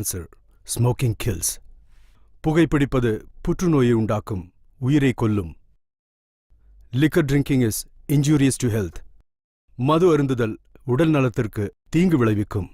cancer. Smoking kills. புகைப்பிடிப்பது புற்றுநோயை உண்டாக்கும், உயிரை கொல்லும். Liquor drinking is injurious to health. மது அருந்துதல் உடல் நலத்திற்கு தீங்கு விளைவிக்கும்.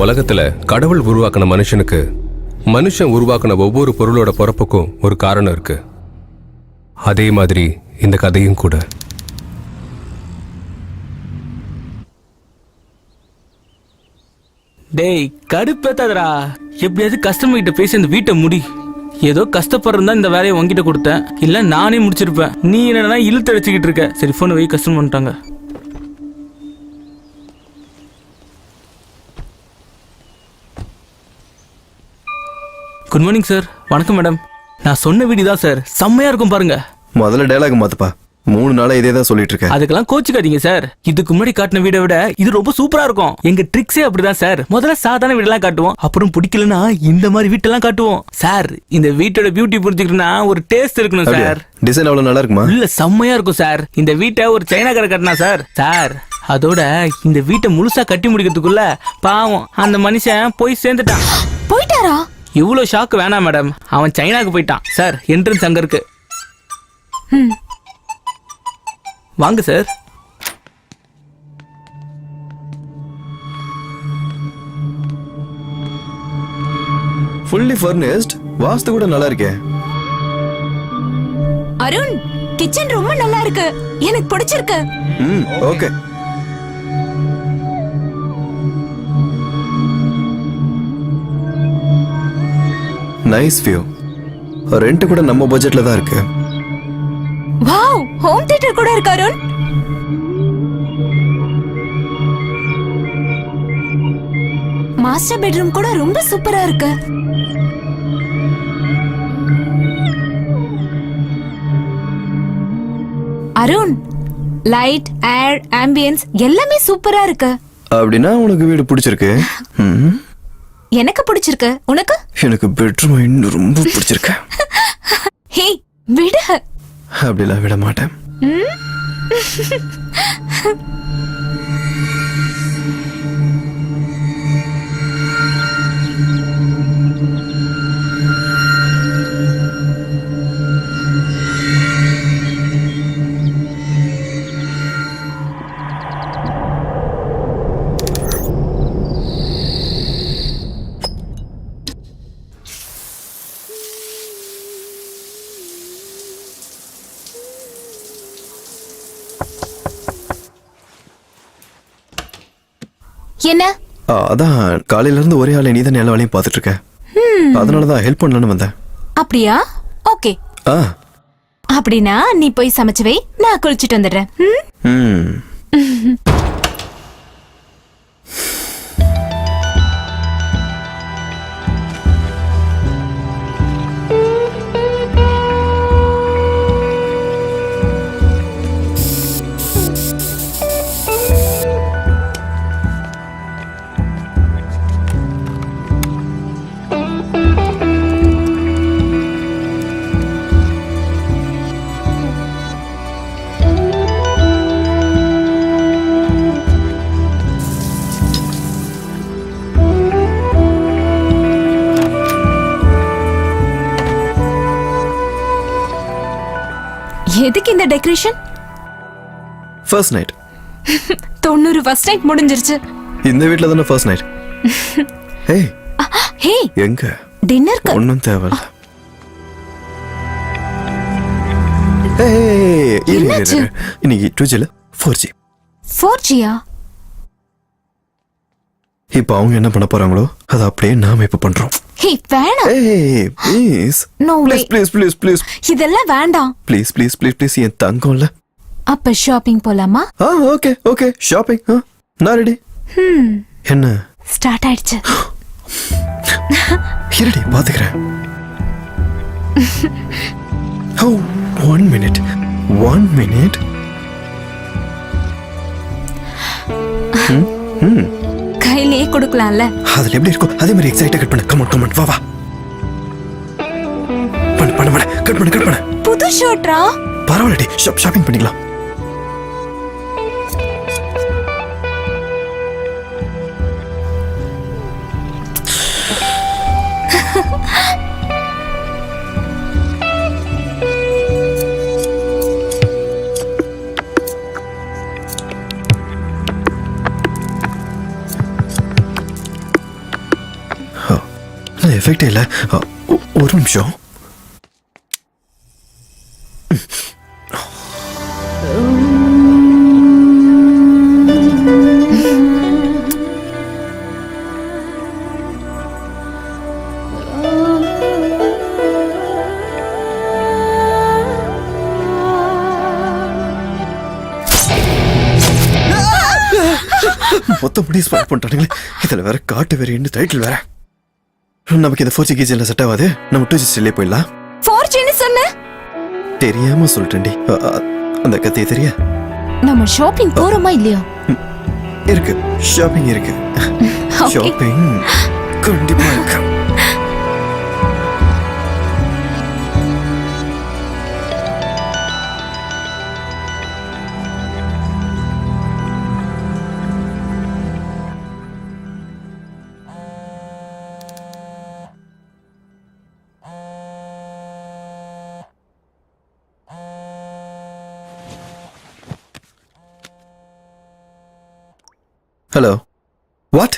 உலகத்துல கடவுள் உருவாக்கின மனுஷனுக்கு மனுஷன் உருவாக்கின ஒவ்வொரு பொருளோட பிறப்புக்கும் ஒரு காரணம் இருக்கு. அதே மாதிரி இந்த கதையும் கூட. டேய் கடுப்பேத்தாதடா. எப்படியாவது கஸ்டமர் கிட்ட பேசி அந்த வீட்டை முடி. ஏதோ கஷ்டப்படுறதா இந்த வேலையை உங்ககிட்ட கொடுத்தேன், இல்ல நானே முடிச்சிருப்பேன். நீ என்னன்னா இழுத்து அடிச்சுக்கிட்டு இருக்க. சரி போன் வை, கஸ்டமர் பண்ணிட்டாங்க. Good morning sir. வணக்கம் மேடம். நான் சொன்ன வீடு தான் சார், செம்மையா இருக்கும் பாருங்க. முதல்ல டயலாக் மாத்துப்பா. 3 நாளா இதே தான் சொல்லிட்டு இருக்கேன். அதுக்கெல்லாம் கோச்சுக்காதீங்க சார். இதுக்கு முன்னாடி காட்டின வீடை விட இது ரொம்ப சூப்பரா இருக்கும். எங்க ட்ரிக்ஸே அப்படிதான் சார். முதல்ல சாதாரண வீடெல்லாம் காட்டுவோம், அப்புறம் பிடிக்கலன்னா இந்த மாதிரி வீட்டெல்லாம் காட்டுவோம். சார் இந்த வீட்டோட பியூட்டி புரிஞ்சுக்கணும்னா ஒரு டேஸ்ட் இருக்கணும் சார். டிசைன் அவ்வளவு நல்லா இருக்குமா? இல்ல செம்மையா இருக்கும் சார். இந்த வீட்டை ஒரு சைனாக்கார கட்டினா சார். சார் அதோட இந்த வீட்டை முழுசா கட்டி முடிக்கிறதுக்குள்ள பாவம் அந்த மனுஷன் போய் சேர்ந்துட்டான். போயிட்டாரா? இவ்வளவு ஷாக் வேணாம் மேடம். அவன் சைனாக்கு போயிட்டான் சார். என்ட்ரன்ஸ் அங்க இருக்கு. வாங்க சார். Fully furnished. வாஸ்து கூட நல்லா இருக்கே. அருண், கிச்சன் ரொம்ப நல்லா இருக்கு. எனக்கு பிடிச்சிருக்கு. ஓகே. Nice view. ரெண்ட் கூட நம்ம பட்ஜெட்ல தான் இருக்கு. வாவ், ஹோம் தியேட்டர் கூட இருக்கு அருண். மாஸ்டர் பெட்ரூம் கூட ரொம்ப சூப்பரா இருக்கு. அருண், லைட், ஏர், ஆம்பியன்ஸ் எல்லாமே சூப்பரா இருக்கு. அப்படின்னா உனக்கு வீடு பிடிச்சிருக்கு? எனக்கு பிடிச்சிருக்கு. உனக்கு? எனக்கு பெட்ரூம் இன்னும் ரொம்ப பிடிச்சிருக்கு. ஹே விடு. அப்படிலாம் விட மாட்டேன். என்ன? அதான் காலையில இருந்து ஒரே ஆளை நீதான் எல்லா வேலையும் பார்த்துட்டு இருக்க. அதனாலதான் ஹெல்ப் பண்ணலான்னு வந்தேன். அப்படியா? ஓகே. அப்படின்னா நீ போய் சமைச்சு வை, நான் குளிச்சுட்டு வந்துடுறேன். எதுக்கு இந்த decoration? First night. 90 first night முடிஞ்சிருச்சு. இந்த வீட்ல தானே ஃபர்ஸ்ட் நைட். ஹேய் ஹே, எங்க டின்னருக்கு ஒண்ணும் தேவையில்ல. என்னாச்சு? இன்னைக்கு 2G 4G. 4Gயா? இப்போ அவங்க என்ன பண்ண போறாங்களோ அது அப்படியே நாம இப்ப பண்றோம். ஹே வேணாம். ஏய் please. No way. Please please please. இதெல்லாம் வேண்டாம். ப்ளீஸ் ப்ளீஸ் ப்ளீஸ் ப்ளீஸ் என் தங்கம்ல. அப்ப ஷாப்பிங் போலாமா? Okay okay shopping. நான் ரெடி. என்ன? ஸ்டார்ட் ஆயிடுச்சு. இருடி பாத்துக்கிறேன். Oh, 1 minute. 1 minute. கையிலே கொடுக்கலாம்ல. அதுல எப்படி இருக்கும் அதே மாதிரி எக்ஸைட்டா கட் பண்ணு. கம் ஆன் வா வா. பண்ணு கட் பண்ணு. புது ஷர்ட்ரா? பரவாயில்லடி ஷாப்பிங் பண்ணிக்கலாம். எஃபெக்டே இல்லை. ஒரு நிமிஷம். மொத்தப்படி ஸ்பாட் பண்ணிட்டானுங்களே. இதுல வேற காட்டு வேற இன்னும் டைட்டில் வேற. நமக்கு இந்த 4G கீஜில செட் ஆகாது. நம்ம 2G ஸ்டில்லே போயிடலாம். 4Gன்னு சொன்ன? தெரியாம சொல்லிட்டேன்டி. அந்த கத்திய தெரிய. நம்ம ஷாப்பிங் போறோமா இல்லையா? இருக்கு, ஷாப்பிங் இருக்கு. ஷாப்பிங் கண்டிப்பா இருக்கு. Hello. What?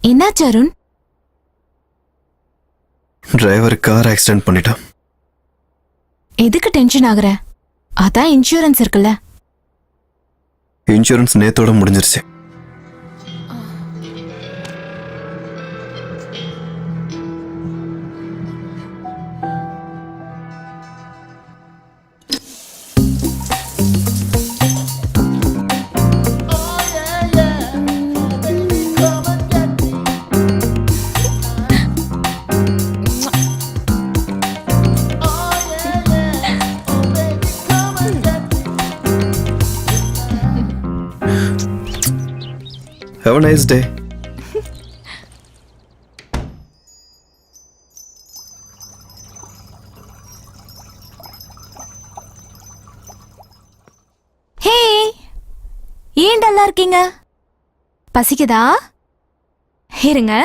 என்னாச்சு அருண்? டிரைவர் கார் ஆக்சிடென்ட் பண்ணிட்டான். எதுக்கு டென்ஷன் ஆகுற? அதான் இன்சூரன்ஸ் இருக்குல்ல. இன்சூரன்ஸ் நேத்தோட முடிஞ்சிருச்சு. Have a nice day. ஹே, ஏன் டல்லா இருக்கீங்க? பசிக்குதா? இருங்க.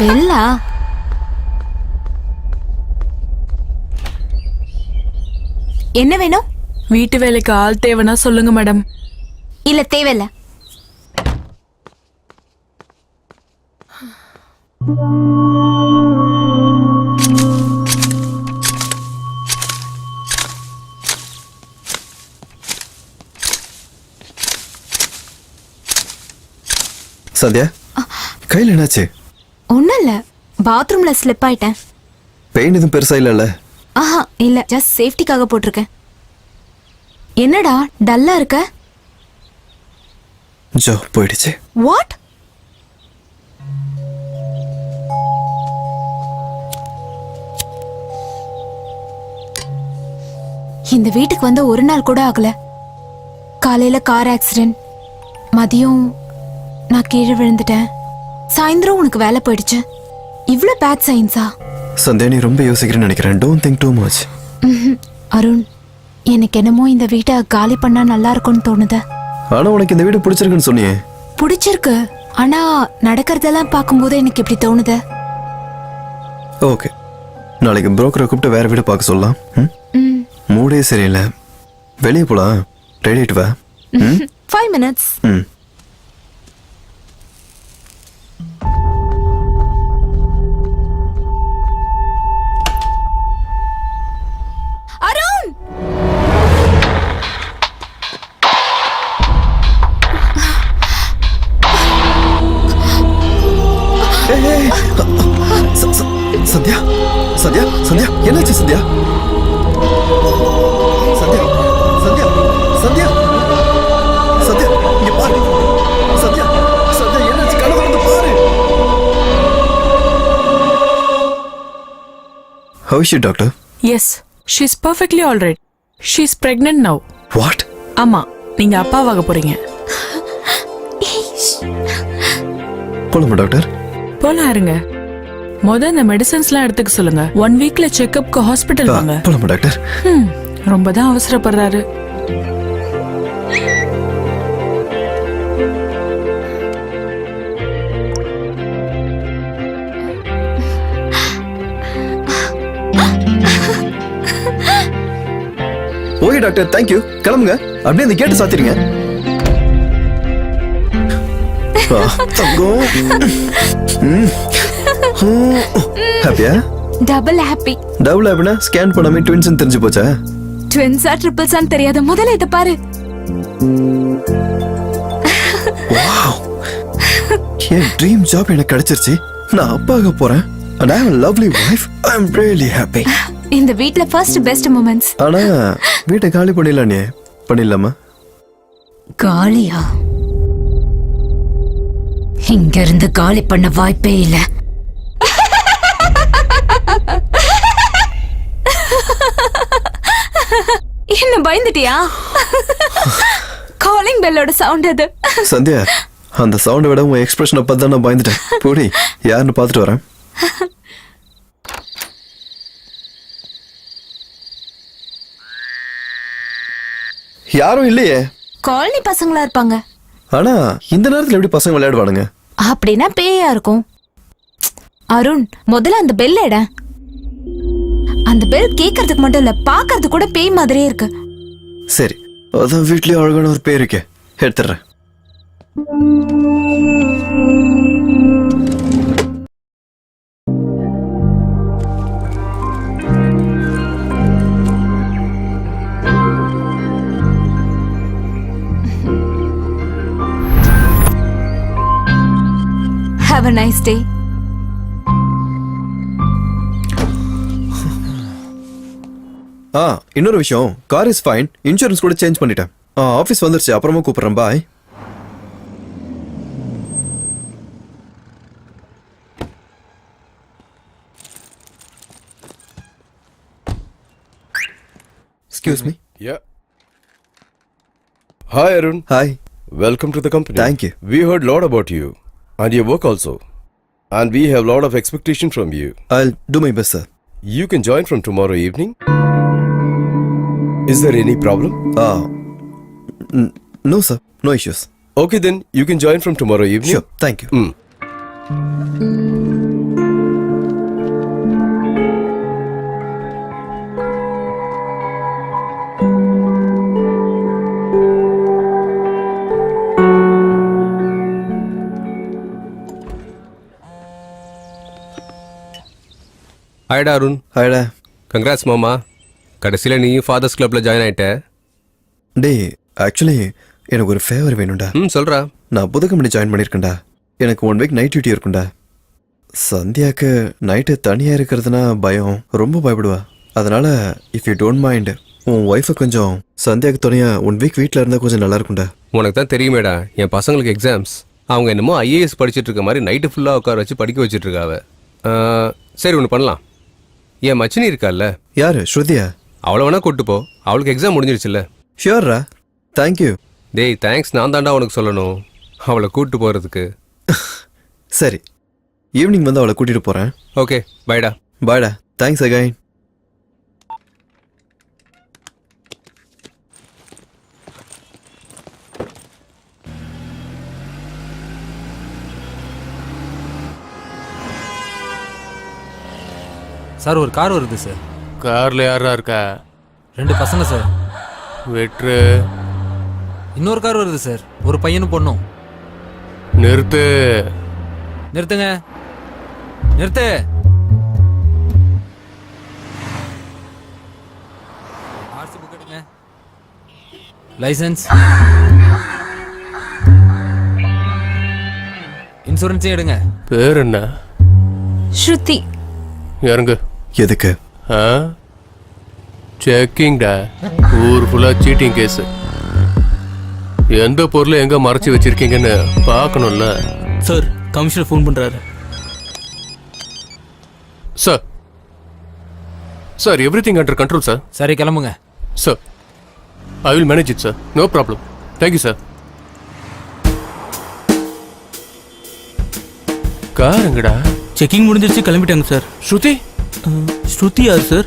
பெல்லா, என்ன வேணும்? வீட்டு வேலைக்கு ஆள் தேவைன்னா சொல்லுங்க மேடம். இல்ல தேவையில்ல. சந்தியா, கையில் என்னாச்சு? ஒண்ணும் இல்ல, பாத்ரூம்ல ஸ்லிப் ஆயிட்டேன். பெயின் எதுவும் பெருசா இல்லைல்ல? ஆஹா இல்ல, ஜஸ்ட் சேஃப்டிக்காக போட்டிருக்கேன். என்னடா டல்லா இருக்க? ஜோ போயிடுச்சு. வாட்? இந்த வீட்டுக்கு வந்து ஒரு நாள் கூட ஆகல. காலையில கார் ஆக்சிடென்ட், மதியம் நான் கீழே விழுந்துட்டேன், சாயந்தரம் உனக்கு வேலை போயிடுச்சு. இவ்ளோ பேட் சைன்ஸா? சந்தியா நீ ரொம்ப யோசிக்கிறேன்னு நினைக்கிறேன். Don't think too much. Arun, எனக்கு என்னமோ இந்த வீட்டை காலி பண்ணா நல்லா இருக்கும்னு தோணுது. ஆனா உனக்கு இந்த வீடு பிடிச்சிருக்குன்னு சொன்னியே. பிடிச்சிருக்கு, ஆனா நடக்கிறதெல்லாம் பார்க்கும்போது எனக்கு இப்படி தோணுது. ஓகே, நாளைக்கு புரோக்கரை கூப்பிட்டு வேற வீடு பார்க்க சொல்லலாம். ம், மூடே சரியில்லை, வெளியே போலாம். ரெடி ஆயிட்டு வா. 5 minutes. ம். அருண், சந்தியா சந்தியா சந்தியா என்னாச்சு சந்தியா? சந்தியா சந்தியா சந்தியா சந்தியா இங்க பாரு. சந்தியா சந்தியா என்னாச்சு? கனவு வந்து பாரு. How is she, doctor? Yes, she's perfectly all right. She's pregnant now. What? ஆமா, நீங்க அப்பாவாக போறீங்க. போலாமா டாக்டர்? போலாம் இருங்க. இந்த மெடிசன்ஸ்லாம் எடுத்துக்க சொல்லுங்க. 1 வீக்ல செக்கப்க்கு ஹாஸ்பிட்டல் வாங்க. போலாமா டாக்டர்? ரொம்ப தான் அவசரப்படுறாரு. Okay doctor, thank you. கிளம்புங்க, அப்படியே அந்த கேட்டு சாத்திருங்க. தங்கம் ஹாப்பியா? Double happy. டபுள் ஹாப்பினா ஸ்கேன் பண்ணாம ட்வின்ஸ் தெரிஞ்சு போச்சா? ட்வின்ஸா ட்ரிபிள்ஸான்னு தெரியாத, முதல்ல இதை பாரு. வாவ், என் ட்ரீம் ஜாப் எனக்கு கிடைச்சிருச்சு. நான் அப்பாக போறேன். and I have a lovely wife. I am really happy. இந்த வீட்ல ஃபர்ஸ்ட் பெஸ்ட் மூமெண்ட்ஸ். ஆனா வீட்டை காலி பண்ணிடலாம். நீ பண்ணிடலாமா? காலியா? இங்க இருந்து காலி பண்ண வாய்ப்பே இல்ல. என்ன பயந்துட்டியா? காலிங் பெல்லோட சவுண்ட் அது. சந்தியா, அந்த சவுண்டை விட உன் எக்ஸ்பிரஷனை பார்த்து தான் நான் பயந்துட்டேன். போடி, யாருன்னு பார்த்துட்டு வரேன். யாரும் இல்லையே. காலனி பசங்களா இருப்பாங்க. ஆனா இந்த நேரத்துல எப்படி பசங்க விளையாடுவானுங்க? அப்படின்னா பேயா இருக்கும். அருண், முதல்ல அந்த பெல் எட. அந்த பெல் கேட்கறதுக்கு மட்டும் இல்ல, பாக்குறது கூட பேய் மாதிரியே இருக்கு. சரி, அதான் வீட்லயே அழகான ஒரு பேர் இருக்கே, எடுத்துறேன். Have a nice day. இன்னொரு விஷயம், கார் இஸ் ஃபைன், இன்சூரன்ஸ் கூட சேஞ்ச் பண்ணிட்டேன். ஆஃபீஸ் வந்துருச்சு, அப்புறமா கூப்பிடுறேன். பாய். Excuse me. Yeah. Hi, Arun. Hi. Welcome to the company. Thank you. We heard lot about you and your work also. And we have lot of expectation from you. I'll do my best, sir. You can join from tomorrow evening. Is there any problem? No, sir. No issues. Okay, then you can join from tomorrow evening. Sure. Thank you. ஹாய்டா அருண். ஹாய்டா. Congrats மாமா, கடைசியில் நீ fathers கிளப்பில் join ஆகிட்ட. டே, actually எனக்கு ஒரு favour வேணும்டா. சொல்கிறா. நான் புது கம்பெனி ஜாயின் பண்ணியிருக்கேன்டா. எனக்கு 1 வீக் நைட் டியூட்டி இருக்கும்டா. சந்தியாவுக்கு நைட்டு தனியாக இருக்கிறதுனா பயம், ரொம்ப பயப்படுவா. அதனால இஃப் யூ டோன்ட் மைண்ட், உன் ஒய்ஃபை கொஞ்சம் சந்தியாவுக்கு துணையாக 1 வீக் வீட்டில் இருந்தால் கொஞ்சம் நல்லா இருக்கும்டா. உனக்கு தான் தெரியுமேடா, என் பசங்களுக்கு எக்ஸாம்ஸ். அவங்க என்னமோ ஐஏஎஸ் படிச்சுட்டு இருக்க மாதிரி நைட்டு ஃபுல்லாக உட்கார வச்சு படிக்க வச்சுட்டு இருக்காவ. சரி, ஒன்று பண்ணலாம். என் மச்சினி இருக்கால்ல, யாரு? ஸ்ருதியா? அவளை வேணா கூட்டு போ, அவளுக்கு எக்ஸாம் முடிஞ்சிருச்சுல்ல. ஷியோர்ரா, தேங்க்யூ. டேய் தேங்க்ஸ், நான் தாண்டா உனக்கு சொல்லணும் அவளை கூட்டு போகிறதுக்கு. சரி, ஈவினிங் வந்து அவளை கூட்டிகிட்டு போகிறேன். ஓகே, பைடா. பாய்டா, தேங்க்ஸ் அகைன். சார் ஒரு கார் வருது சார். கார்ல யாரா இருக்கா? 2 பசங்க சார். வெற்று. இன்னொரு கார் வருது சார். ஒரு பையனும் பொண்ணும். நிறுத்து. நிறுத்துங்க. நிறுத்து. ஆர்சி புக் எடுங்க. லைசன்ஸ். இன்சூரன்ஸையும் எடுங்க. பேர் என்ன? ஸ்ருதி. இறங்கு. எதுக்கு? செக்கிங்டா. ஊர் ஃபுல்லா சீட்டிங் கேஸ். எந்த பொருளை எங்க மறைச்சு வச்சிருக்கீங்கன்னு பார்க்கணும்ல. சார் கமிஷனர் ஃபோன் பண்றாரு. Sir sir everything under control sir. சரி கிளம்புங்க. Sir I will manage it sir. No problem. Thank you sir. Car எங்கடா? செக்கிங் முடிஞ்சிருச்சு, கிளம்பிட்டாங்க சார். ஸ்ருதி? ஸ்ருதி யார் சார்?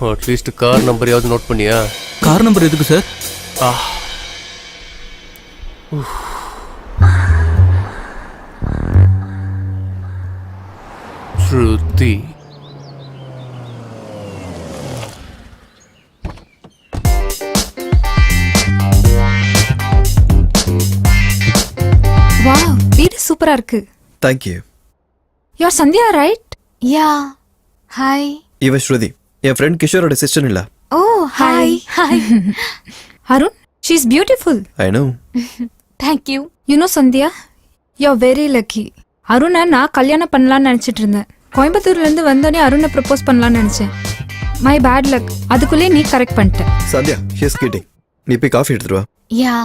அட்லீஸ்ட் கார் நம்பரையாவது நோட் பண்ணியா? கார் நம்பர் எதுக்கு சார்? ஸ்ருதி. வாவ், வீடு சூப்பரா இருக்கு. Thank you. You Sandhya right? Yeah. Hi. இவ ஸ்ருதி, என் ஃப்ரெண்ட் கிஷோரோட சிஸ்டர் இல்ல. Oh hi. Hi. Arun, she is beautiful. I know. Thank you. You know Sandhya, you are very lucky. அருணை நான் கல்யாணம் பண்ணலான்னு நினைச்சிட்டு இருந்தேன். கோயம்புத்தூர்ல இருந்து வந்தோடனே அருணை ப்ரப்போஸ் பண்ணலான்னு நினைச்சேன். My bad luck. அதுக்குள்ளே நீ கரெக்ட் பண்ணிட்ட. Sandhya, she is kidding. நீ போய் காஃபி எடுத்துட்டு வா. Yeah.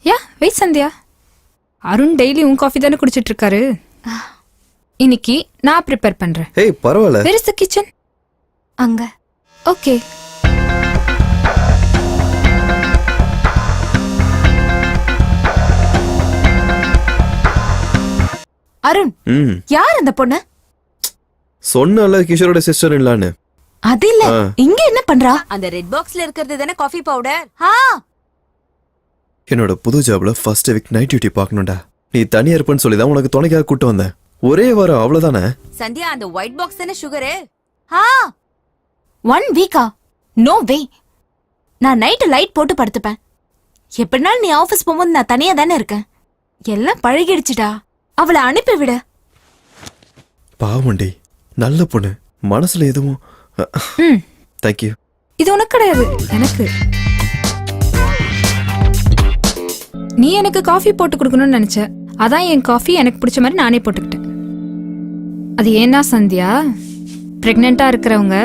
Yeah, wait Sandhya. Arun daily உன் காஃபி தானே குடிச்சிட்டு இருக்காரு. இன்னைக்கு நான் ப்ரிப்பேர் பண்றேன். ஏய் பரவாயில்ல. Where is the kitchen? அங்க. ஓகே. அருண், யார் அந்த பொண்ணு? சொன்னல கிஷோரோட சிஸ்டர் இல்லான்னு. அது இல்ல, இங்க என்ன பண்றா? அந்த ரெட் பாக்ஸ்ல இருக்கிறது தானே காஃபி பவுடர். என்னோட புது ஜாப்ல ஃபர்ஸ்ட் வீக் நைட் டியூட்டி பார்க்கணும்டா. நீ தனியா இருப்பேன்னு சொல்லி தான் உனக்கு துணைக்காக கூட்டு வந்தேன். ஒரே வாரம் அவ்வளவுதானே. சந்தியா, அந்த ஒயிட் பாக்ஸ் தானே சுகரு? 1 வீக்கா? No way. நான் நைட்டு லைட் போட்டு படுத்துப்பேன். எப்படினாலும் நீ ஆபீஸ் போகும்போது நான் தனியா தானே இருக்கேன். எல்லாம் பழகிடுச்சுடா. அவளை அனுப்பி விட. பாவண்டி, நல்ல பொண்ணு, மனசுல எதுவும். தேங்க்யூ. இது உனக்கு கிடையாது, எனக்கு. நீ எனக்கு காஃபி போட்டு கொடுக்கணும்னு நினைச்ச. அதான் என் காஃபி எனக்கு பிடிச்ச மாதிரி நானே போட்டுக்கிட்டேன். அது ஏன்னா சந்தியா, பிரெக்னெண்டா இருக்கிறவங்க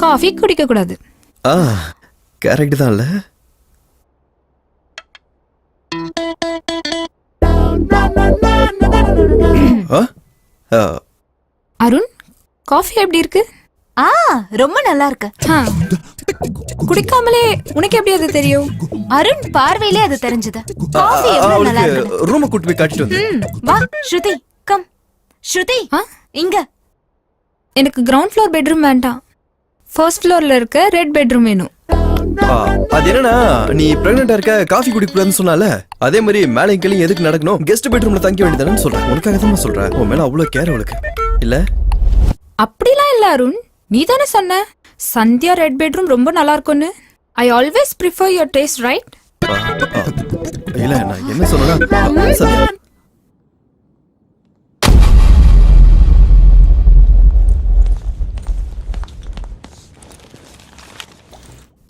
காஃபி குடிக்க கூடாது. கரெக்ட் தான் இல்ல? அருண், காஃபி எப்படி இருக்கு? ரொம்ப நல்லா இருக்கு. குடிக்காமலே உனக்கு எப்படி அது தெரியும்? அருண் பார்வையிலே அது தெரிஞ்சது. காஃபி எவ்வளவு நல்லா இருக்கு. ரூம் கூட்டி போய் காட்டிட்டு வந்து. வா ஸ்ருதி, கம். ஸ்ருதி, இங்க. எனக்கு கிரவுண்ட் ஃப்ளோர் பெட்ரூம் வேண்டாம். ஃபர்ஸ்ட் ஃப்ளோர்ல இருக்க ரெட் பெட்ரூம் வேணும். அது என்னன்னா, நீ பிரெக்னெண்டா இருக்க, காஃபி குடிக்க கூடாதுன்னு சொன்னால, அதே மாதிரி மேலே கீழே எதுக்கு நடக்கணும், கெஸ்ட் பெட்ரூம்ல தங்க வேண்டியதானு சொல்றேன். உனக்காக தான் சொல்றேன். உன் மேல அவ்வளவு கேர் அவளுக்கு இல்ல? அப்படிலாம் இல்ல அருண், நீ தானே சொன்ன சந்தியா ரெட் பெட்ரூம் ரொம்ப நல்லா இருக்கும்னு. I always prefer your taste, right? இல்ல, நான் என்ன சொன்னா Sandhya.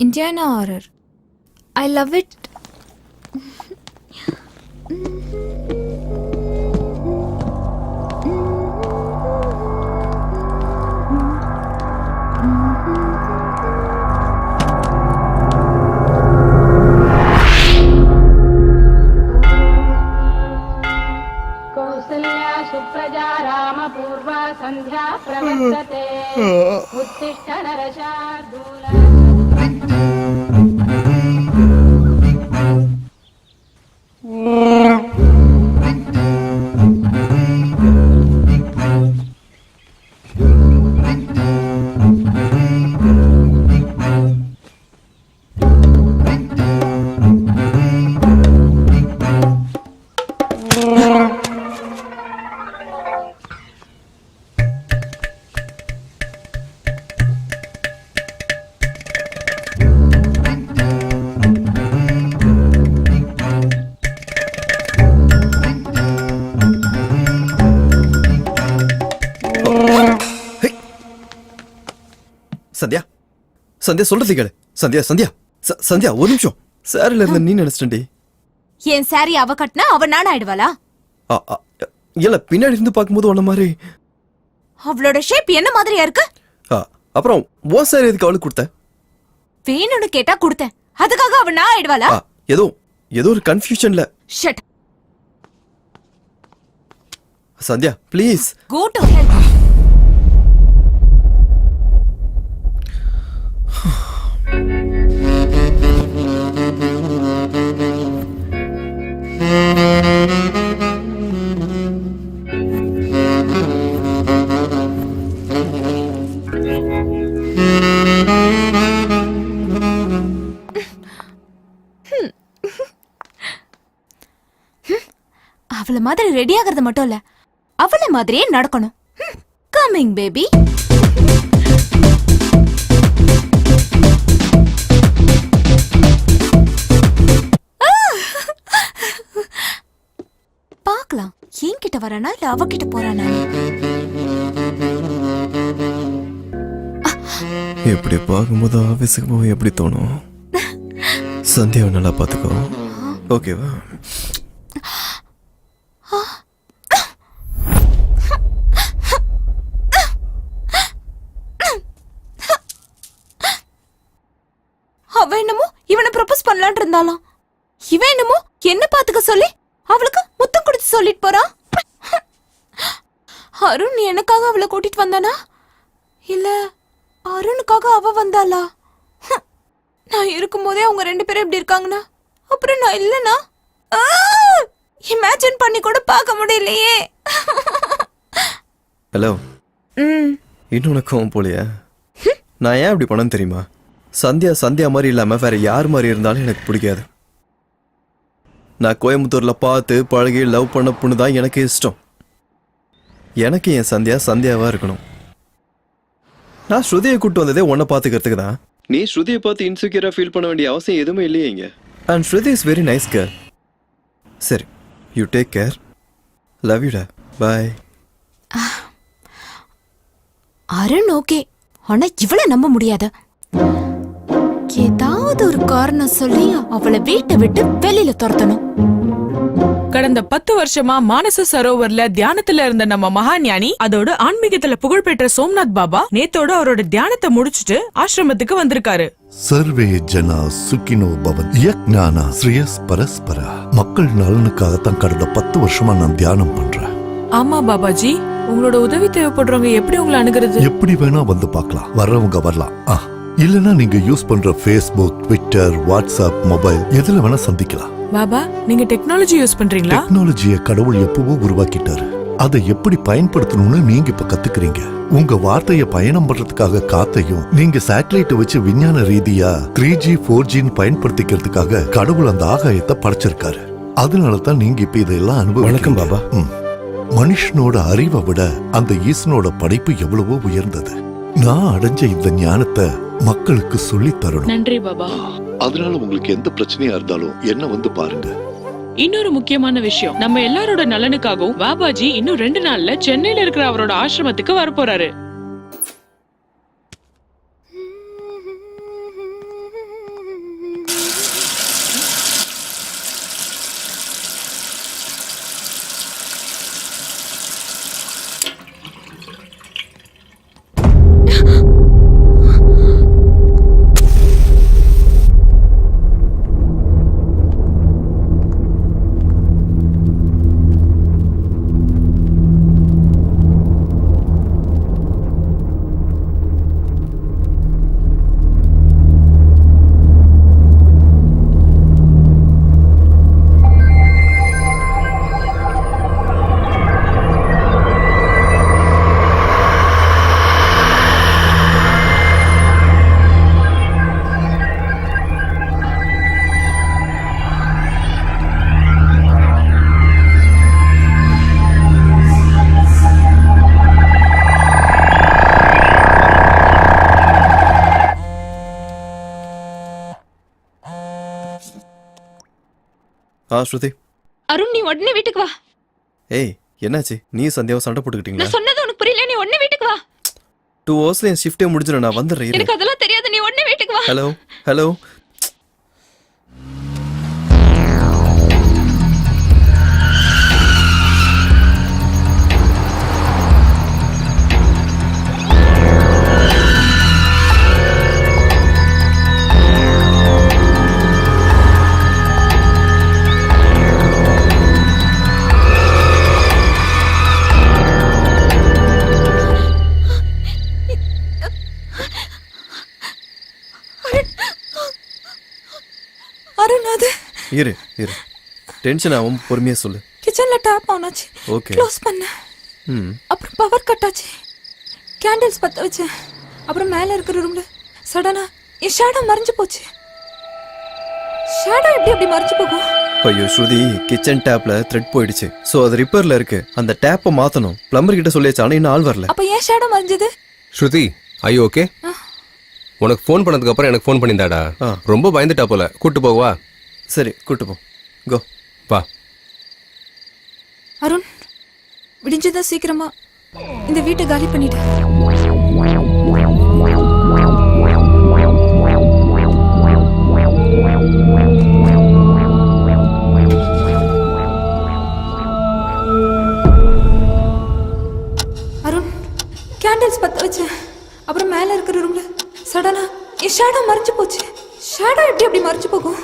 Indiana horror. I love it. Kausalya Supraja रामपूर्वा सन्ध्या प्रवर्तते उत्तिष्ठ नरशार्दूल. சந்தியா சொல்றது கேளு. சந்தியா சந்தியா சந்தியா ஒரு நிமிஷம். சாரில இருந்த நீ நினைச்சிட்டேன்டி. என் சாரி அவ கட்டினா அவ நான் ஆயிடுவாளா? இல்ல பின்னாடி இருந்து பார்க்கும்போது உன்ன மாதிரி. அவளோட ஷேப் என்ன மாதிரியா இருக்கு? அப்புறம் ஓ சாரி எதுக்கு அவளுக்கு கொடுத்த? வேணும்னு கேட்டா கொடுத்தேன். அதுக்காக அவ நான் ஆயிடுவாளா? ஏதோ ஒரு கன்ஃபியூஷன்ல. Shut. Sandhya please. Go to hell. அவள மாதிரி ரெடி ஆகிறது மட்டும் இல்ல, அவள மாதிரியே நடக்கணும். Coming baby. பார்க்கலாம் என்கிட்ட வரானா இல்ல அவகிட்ட போறானா. எப்படி பார்க்கும்போது ஆஃபீஸுக்கு போக எப்படி தோணும்? சந்தியாவை நல்லா பார்த்துக்கோ, ஓகேவா? அவ என்னமோ இவனை ப்ரப்போஸ் பண்ணலான் இருந்தாலாம். இவன் என்னமோ என்ன பாத்துக்க சொல்லி அவளுக்கு முத்தம் கொடுத்து சொல்லிட்டு போறான். அருண் எனக்காக அவளை கூட்டிட்டு வந்தானா இல்ல அருணுக்காக அவ வந்தாளா? நான் இருக்கும்போதே அவங்க 2 பேரும் எப்படி இருக்காங்கன்னா அப்புறம் நான் இல்லனா இமேஜின் பண்ணி கூட பார்க்க முடியலையே. ஹலோ. இன்னும் உனக்கும் போலியா? நான் ஏன் அப்படி பண்ணேன்னு தெரியுமா? சந்தியா மாதிரி இல்லாம வேற யார் மாதிரி இருந்தாலும் எனக்கு பிடிக்காது. நான் கோயம்புத்தூர்ல பார்த்து பழகி லவ் பண்ண பொண்ணு தான் எனக்கு இஷ்டம். எனக்கு என் சந்தியாவா இருக்கணும். நான் ஸ்ருதியை கூட்டு வந்ததே உன்னை பார்த்துக்கிறதுக்கு தான். நீ ஸ்ருதியை பார்த்து இன்செக்யூரா ஃபீல் பண்ண வேண்டிய அவசியம் எதுவுமே இல்லையே இங்க. And Shruti is very nice girl. சரி, யூ டேக் கேர். லவ் யூடா. பாய். அருண் ஓகே, ஆனா இவளை நம்ப முடியாது. ஏதாவது ஒரு காரணம் சொல்லி அவளை வீட்டை விட்டு வெளியில துரத்தணும். கடந்த 10 வருஷமா மானச சரோவர்ல தியானத்துல இருந்த நம்ம மகாஞானி, அதோட ஆன்மீகத்துல புகழ்பெற்ற சோம்நாத் பாபா நேத்தோட அவரோட தியானத்தை முடிச்சுட்டு ஆசிரமத்துக்கு வந்திருக்காரு. சர்வே ஜனா சுகினோ பவன் யக்ஞானா ஸ்ரேயஸ் பரஸ்பர. மக்கள் நலனுக்காகத்தான் கடந்த 10 வருஷமா நான் தியானம் பண்றேன். ஆமா பாபாஜி, உங்களோட உதவி தேவைப்படுறவங்க எப்படி உங்களை அணுகிறது? எப்படி வேணா வந்து பார்க்கலாம், வர்றவங்க வரலாம். இல்லனா நீங்க யூஸ் பண்ற ஃபேஸ்புக், ட்விட்டர், வாட்ஸ்அப், மொபைல் எதுல வேணா சந்திக்கலாம். பாபா, நீங்க டெக்னாலஜி யூஸ் பண்றீங்களா? டெக்னாலஜியை கடவுள் எப்பவோ உருவாக்கிட்டாரு. அதை எப்படி பயன்படுத்தணும்னு நீங்க இப்ப கத்துக்கிறீங்க. உங்க வார்த்தையை பயணம் பண்றதுக்காக காத்தையும் நீங்க சேட்டலைட் வச்சு விஞ்ஞான ரீதியா 3G 4Gன்னு பயன்படுத்திக்கிறதுக்காக கடவுள் அந்த ஆகாயத்தை படைச்சிருக்காரு. அதனாலதான் நீங்க இப்ப இதெல்லாம் அனுபவம். வணக்கம் பாபா. மனுஷனோட அறிவை விட அந்த ஈசனோட படைப்பு எவ்வளவோ உயர்ந்தது. நான் அடைஞ்ச இந்த ஞானத்தை மக்களுக்கு சொல்லி தரணும். நன்றி பாபா. அதனால உங்களுக்கு எந்த பிரச்சனையா இருந்தாலும் என்ன வந்து பாருங்க. இன்னொரு முக்கியமான விஷயம், நம்ம எல்லாரோட நலனுக்காகவும் பாபாஜி இன்னும் 2 நாள்ல சென்னையில இருக்கிற அவரோட ஆசிரமத்துக்கு வரப்போறாரு. ஸ்ருதி. அருண், நீ உடனே வீட்டுக்கு வா. ஏய், என்னாச்சு? நீ சந்தியாவை சண்டை போட்டுக்கிட்டீங்களா? நான் சொன்னது உனக்கு புரியல. நீ உடனே வீட்டுக்கு வா. 2 ஹவர்ஸ்ல என் ஷிஃப்டே முடிஞ்சிடும். நான் வந்துடுறேன். எனக்கு அதெல்லாம் தெரியாது. நீ உடனே வீட்டுக்கு ஹலோ ஹலோ. அருண் அது இரு இரு, டென்ஷன் ஆகும், பொறுமையாக சொல்லு. கிச்சன்ல டேப் ஆன் ஆச்சு. ஓகே. க்ளோஸ் பண்ண. அப்புறம் பவர் கட் ஆச்சு. கேண்டில்ஸ் பத்த வச்சேன். அப்புறம் மேல இருக்கிற ரூம்ல சடனா என் ஷேடோ மறைஞ்சு போச்சு. ஷேடோ எப்படி மறைஞ்சு போகும்? ஐயோ ஸ்ருதி, கிச்சன் டேப்ல த்ரெட் போயிடுச்சு. ஸோ அது ரிப்பேர்ல இருக்கு. அந்த டேப்பை மாத்தணும். பிளம்பர் கிட்ட சொல்லியாச்சு, ஆனால் இன்னும் ஆள் வரல. அப்ப ஏன் ஷேடோ மறைஞ்சது? ஸ்ருதி ஐயோ ஓகே. உனக்கு ஃபோன் பண்ணதுக்கு அப்புறம் எனக்கு ஃபோன் பண்ணியிருந்தாடா. ரொம்ப பயந்துட்டா போல. கூட்டு போகவா? சரி கூட்டு போ. கோ. வா. அருண், விடிஞ்சதா சீக்கிரமா இந்த வீட்டை காலி பண்ணிட்டு. அருண், கேண்டில்ஸ் பத்த வச்சேன். அப்புறம் மேல இருக்கிற ரூம்ல சடனா என் ஷேடோ மறைஞ்சு போச்சு. ஷேடோ எப்படி மறைஞ்சு போகும்?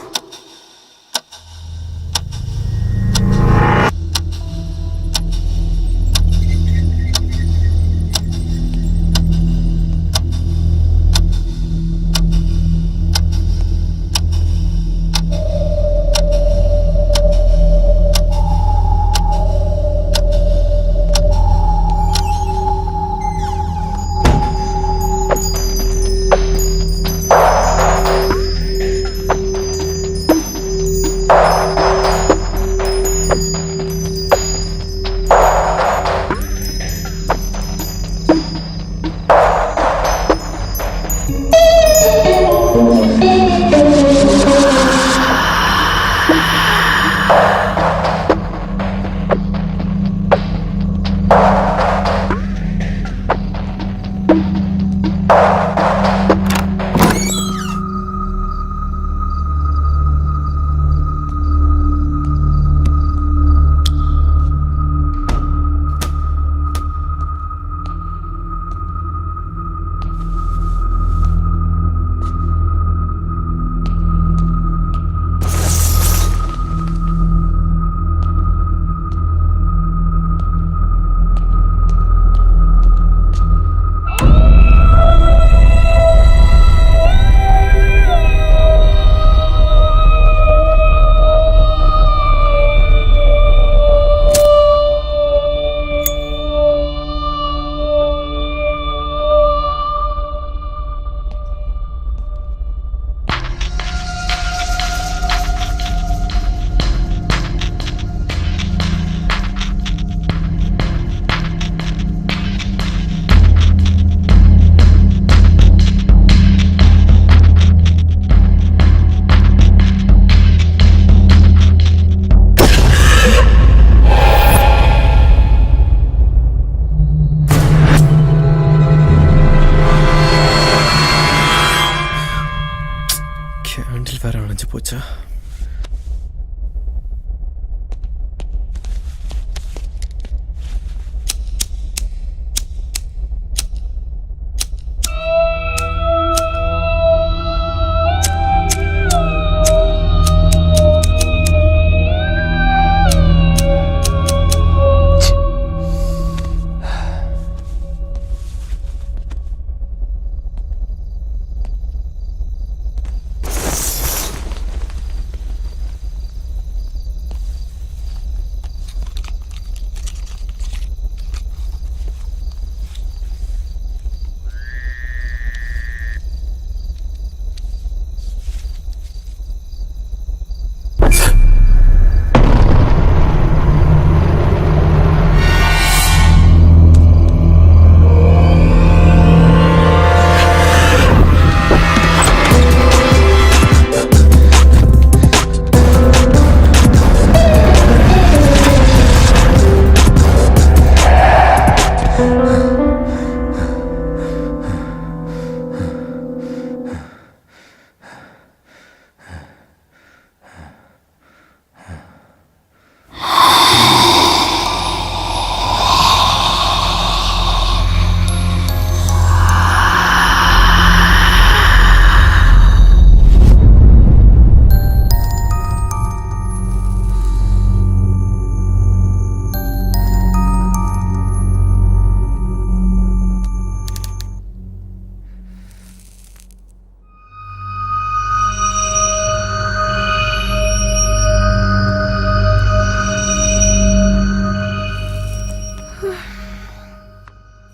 வேற அணைஞ்சு போச்சா?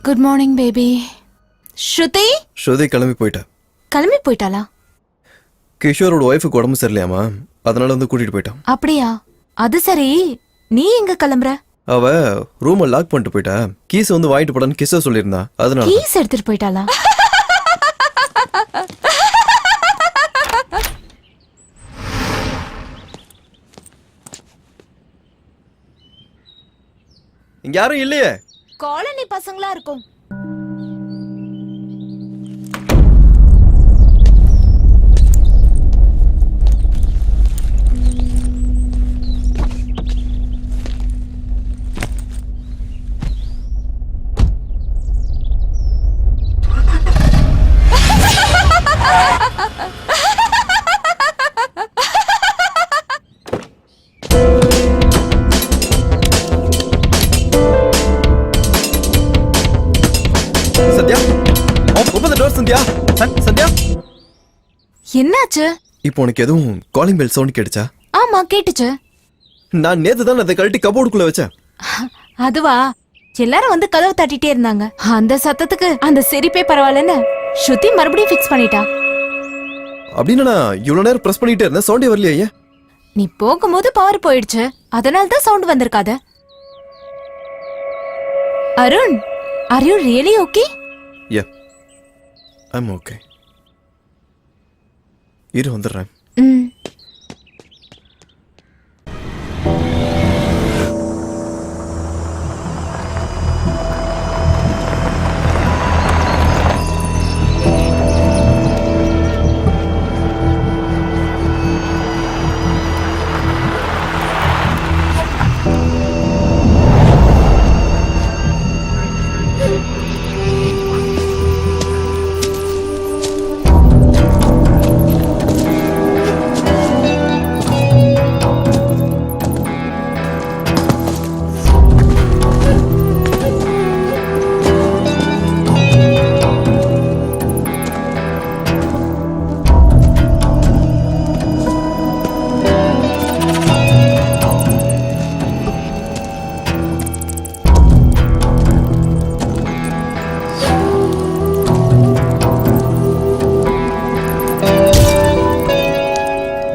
Good morning baby. Shruti Shruti கிளம்பி போயிட்டா. கிளம்பி போயிட்டாளா? கிஷோரோட ஒய்ஃபுக்கு உடம்பு சரியில்லையாமா, அதனால வந்து கூட்டிட்டு போயிட்டான். அப்படியா? அது சரி, நீ எங்க கிளம்புற? அவ ரூமை லாக் பண்ணிட்டு போயிட்டா. கீஸ் வந்து வாங்கிட்டு போடான்னு கிஷோர் சொல்லியிருந்தா, அதனால. கீஸ் எடுத்துட்டு போயிட்டாளா? இங்க யாரும் இல்லையே. காலனி பசங்களா இருக்கும். Sathya, open the door, Sathya. Sathya, என்னாச்சு? இப்போ உனக்கு எதுவும் காலிங் பெல் சவுண்ட் கேட்டுச்சா? ஆமா கேட்டுச்சு. நான் நேத்து தான் அதை கழட்டி கபோர்டுக்குள்ள வச்சேன். அதுவா? எல்லாரும் வந்து கதவு தட்டிட்டே இருந்தாங்க. அந்த சத்தத்துக்கு அந்த சிரிப்பே பரவாயில்லன்னு ஸ்ருதி மறுபடியும் ஃபிக்ஸ் பண்ணிட்டா. அப்படின்னு நான் இவ்வளவு நேரம் பிரஸ் பண்ணிட்டே இருந்தேன், சவுண்டே வரலையே. நீ போகும்போது பவர் போயிடுச்சு, அதனால தான் சவுண்ட் வந்திருக்காது. Arun, are you really okay? Yeah, I'm okay. இரு வந்துடுறேன்.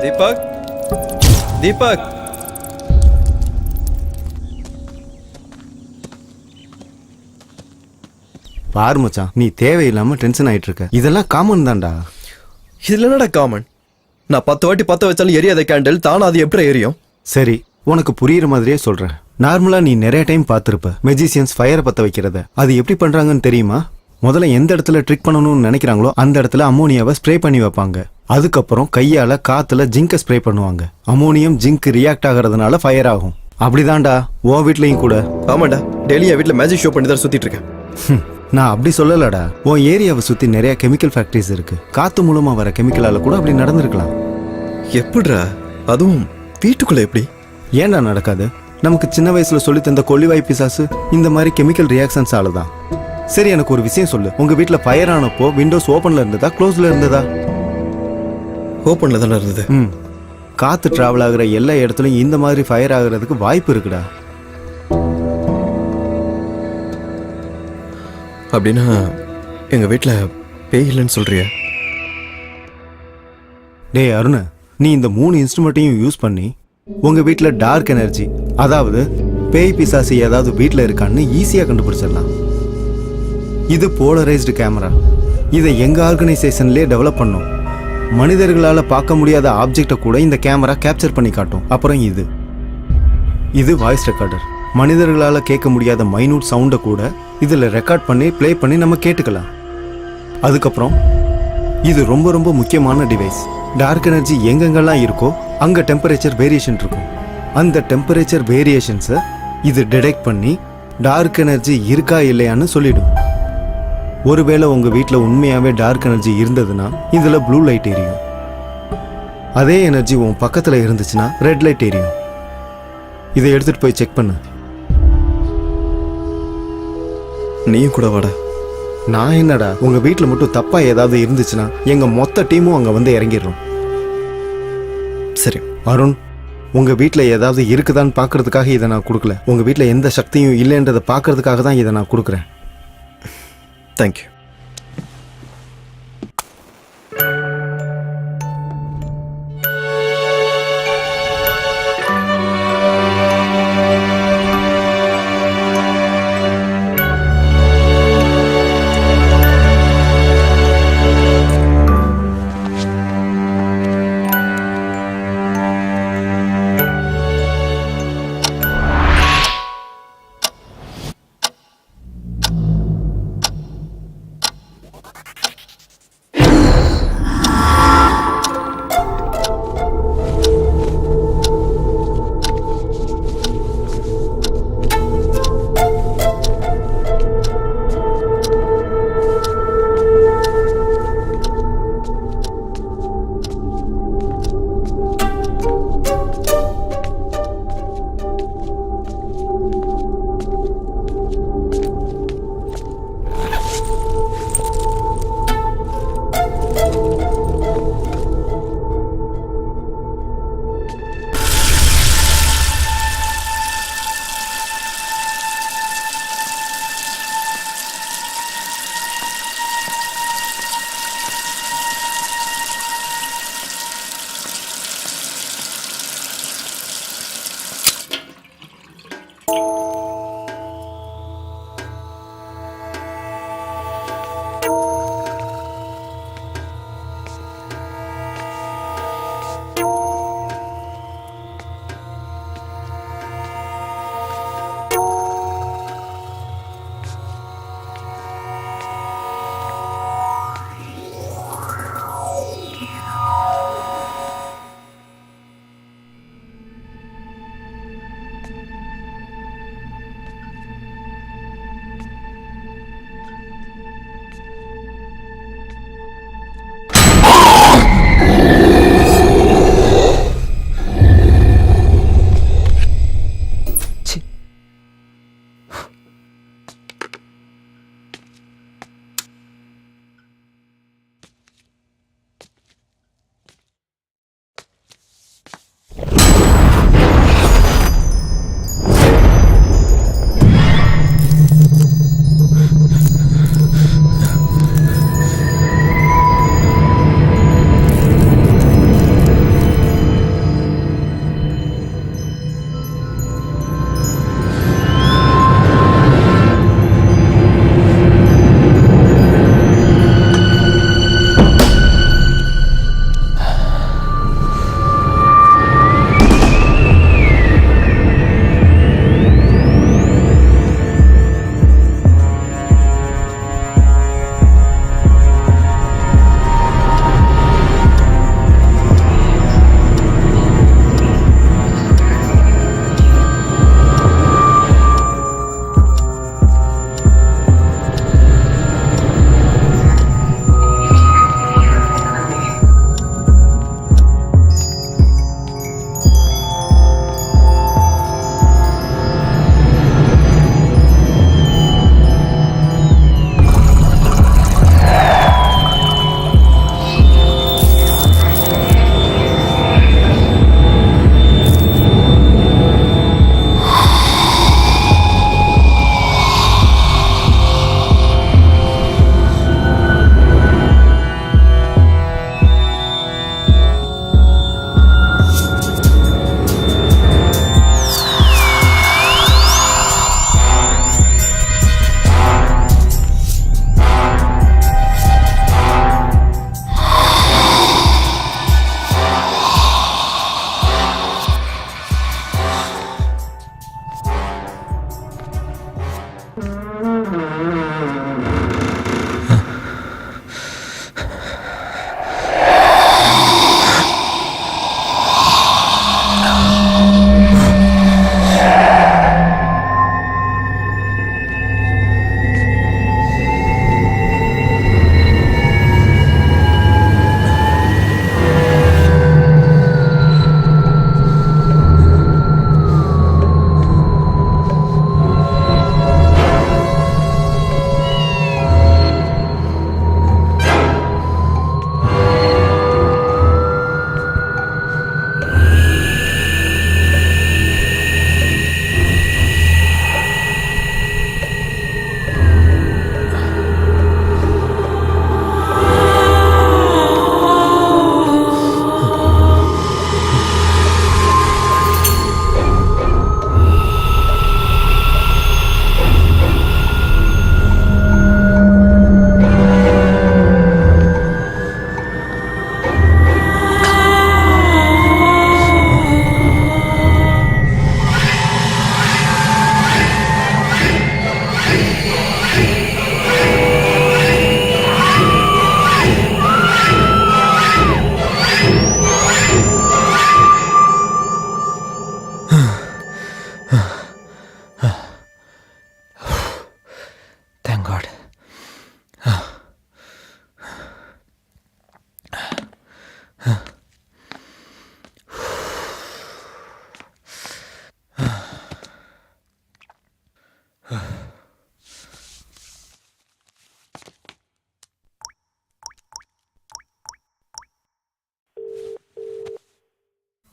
தீபக், தீபக், பாரு மச்சான், நீ தேவையில்லாம டென்ஷன் ஆயிட்டு இருக்க. இதெல்லாம் காமன் தான்டா. இதுல என்னடா காமன்? நான் 10 வாட்டி 10 வச்சாலும் எரியாத கேண்டில் தானா அது எப்படி எரியும்? சரி, உனக்கு புரியுற மாதிரியே சொல்றேன். நார்மலா நீ நிறைய டைம் பார்த்திருப்ப மெஜிசியன்ஸ் ஃபயரை பத்த வைக்கிறத. அது எப்படி பண்றாங்கன்னு தெரியுமா? முதல்ல எந்த இடத்துல ட்ரிக் பண்ணணும்னு நினைக்கிறாங்களோ அந்த இடத்துல அமோனியாவை ஸ்ப்ரே பண்ணி வைப்பாங்க. அதுக்கப்புறம் கையால காத்துல ஜிங்கை ஸ்ப்ரே பண்ணுவாங்க. அமோனியம் ஜிங்க் ரியாக்ட் ஆகிறதுனால ஃபயர் ஆகும். அப்படிதான்டா உன் வீட்லயும் கூட. ஆமாண்டா, டெய்லி என் வீட்டுல மேஜிக் ஷோ பண்ணி தான் சுத்திட்டு இருக்கேன். நான் அப்படி சொல்லலடா. உன் ஏரியாவை சுத்தி நிறைய கெமிக்கல் ஃபேக்டரிஸ் இருக்கு. காத்து மூலமா வர கெமிக்கலால கூட அப்படி நடந்திருக்கலாம். எப்படிடா? அதுவும் வீட்டுக்குள்ள எப்படி? ஏன்டா நடக்காது? நமக்கு சின்ன வயசுல சொல்லி தந்த கொல்லிவாய் பிசாசு இந்த மாதிரி கெமிக்கல் ரியாக்ஷன்ஸ் ஆலதான். சரி, எனக்கு ஒரு விஷயம் சொல்லு. உங்க வீட்டுல ஃபயர் ஆனப்போ விண்டோஸ் ஓபன்ல இருந்ததா க்ளோஸ்ல இருந்ததா? ஓபன்ல தானே இருந்தது. காத்து டிராவல் ஆகுற எல்லா இடத்துலயும் இந்த மாதிரி ஃபயர் ஆகுறதுக்கு வாய்ப்பு இருக்குடா. அப்படின்னா எங்க வீட்டுல பேய் இல்லைன்னு சொல்றியா? டேய் அருண், நீ இந்த 3 இன்ஸ்ட்ருமெண்ட்டையும் யூஸ் பண்ணி உங்க வீட்டுல டார்க் எனர்ஜி, அதாவது பேய் பிசாசு ஏதாவது வீட்டுல இருக்கான்னு ஈஸியா கண்டுபிடிச்சிடலாம். இது போலரைஸ்டு கேமரா. இதை எங்க ஆர்கனைசேஷன்லயே டெவலப் பண்ணோம். மனிதர்களால பார்க்க முடியாத ஆப்ஜெக்டை கூட இந்த கேமரா கேப்சர் பண்ணி காட்டும். அப்புறம் இது வாய்ஸ் ரெக்கார்டர். மனிதர்களால கேட்க முடியாத மைனூட் சவுண்டை கூட இதுல ரெக்கார்ட் பண்ணி ப்ளே பண்ணி நம்ம கேட்டுக்கலாம். அதுக்கப்புறம் இது ரொம்ப ரொம்ப முக்கியமான டிவைஸ். டார்க் எனர்ஜி எங்கெங்கெல்லாம் இருக்கோ அங்க டெம்பரேச்சர் வேரியேஷன் இருக்கும். அந்த டெம்பரேச்சர் வேரியேஷன்ஸை இது டிடெக்ட் பண்ணி டார்க் எனர்ஜி இருக்கா இல்லையான்னு சொல்லிடும். ஒருவேளை உங்க வீட்டில் உண்மையாவே டார்க் எனர்ஜி இருந்ததுன்னா இதுல ப்ளூ லைட் எரியும். அதே எனர்ஜி உன் பக்கத்துல இருந்துச்சுன்னா ரெட் லைட் எரியும். இதை எடுத்துட்டு போய் செக் பண்ணு. நீயும் கூட வாடா. நான் என்னடா, உங்க வீட்டில் மட்டும் தப்பா ஏதாவது இருந்துச்சுன்னா எங்க மொத்த டீமும் அங்க வந்து இறங்கிடுறோம். சரி அருண், உங்க வீட்டில் ஏதாவது இருக்குதான்னு பார்க்கறதுக்காக இதை நான் கொடுக்கல. உங்க வீட்டில் எந்த சக்தியும் இல்லைன்றதை பார்க்கறதுக்காக தான் இதை நான் கொடுக்குறேன். தேங்க்யூ.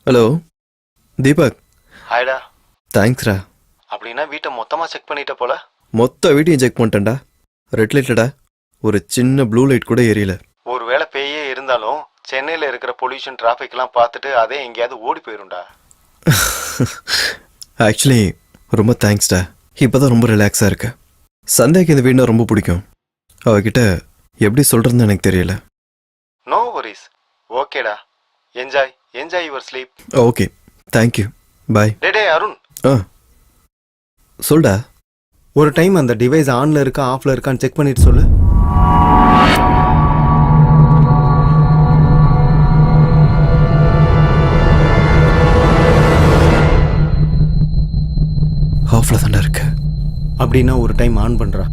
ஹலோ தீபக். ஹாய்டா. தேங்க்ஸ்ரா. அப்படின்னா வீட்டை மொத்தமாக செக் பண்ணிட்ட போல. மொத்த வீட்டையும் செக் பண்ணிட்டேன்டா. ரெட் லைட்டடா, ஒரு சின்ன ப்ளூ லைட் கூட எரியல. ஒரு வேளை பேயே இருந்தாலும் சென்னையில் இருக்கிற பொல்யூஷன் டிராஃபிக்லாம் பார்த்துட்டு அதே எங்கேயாவது ஓடி போயிரும்டா. ஆக்சுவலி ரொம்ப தேங்க்ஸ்டா. இப்போதான் ரொம்ப ரிலாக்ஸாக இருக்கு. சந்தியாக்கு இந்த வீடுனா ரொம்ப பிடிக்கும். அவகிட்ட எப்படி சொல்கிறதுன்னு எனக்கு தெரியல. No worries. ஓகேடா. Enjoy your sleep. Okay, thank you. Bye. டே அருண். சொல்டா. ஒரு டைம் அந்த டிவைஸ் ஆன்ல இருக்கா ஆஃப்ல இருக்கான்னு செக் பண்ணிட்டு சொல்லு. ஆஃப்ல தான்டா இருக்கு. அப்படின்னா ஒரு டைம் ஆன் பண்றா.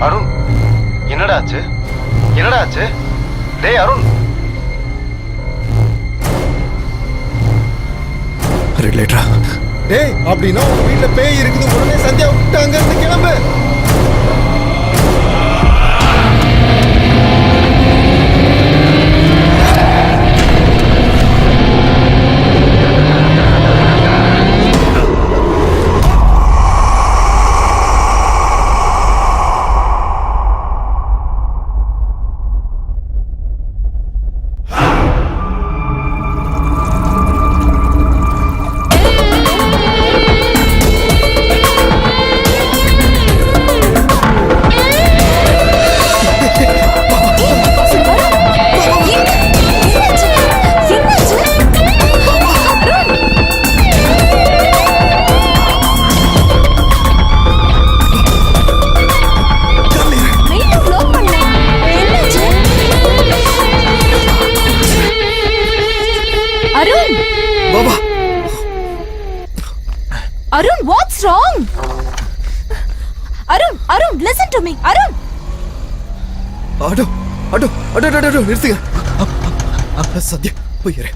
அருண், என்னடா ஆச்சு? டேய் அருண். ரெட் லைட்டா. டேய், அப்படின்னா உங்க வீட்ல பேய் இருக்குது. உடனே சந்தியா விட்டாங்க, கிளம்பு. Arun, what's wrong? Arun, listen to me. Arun. அடோ நிறுத்துங்க. சத்யா போயிரு.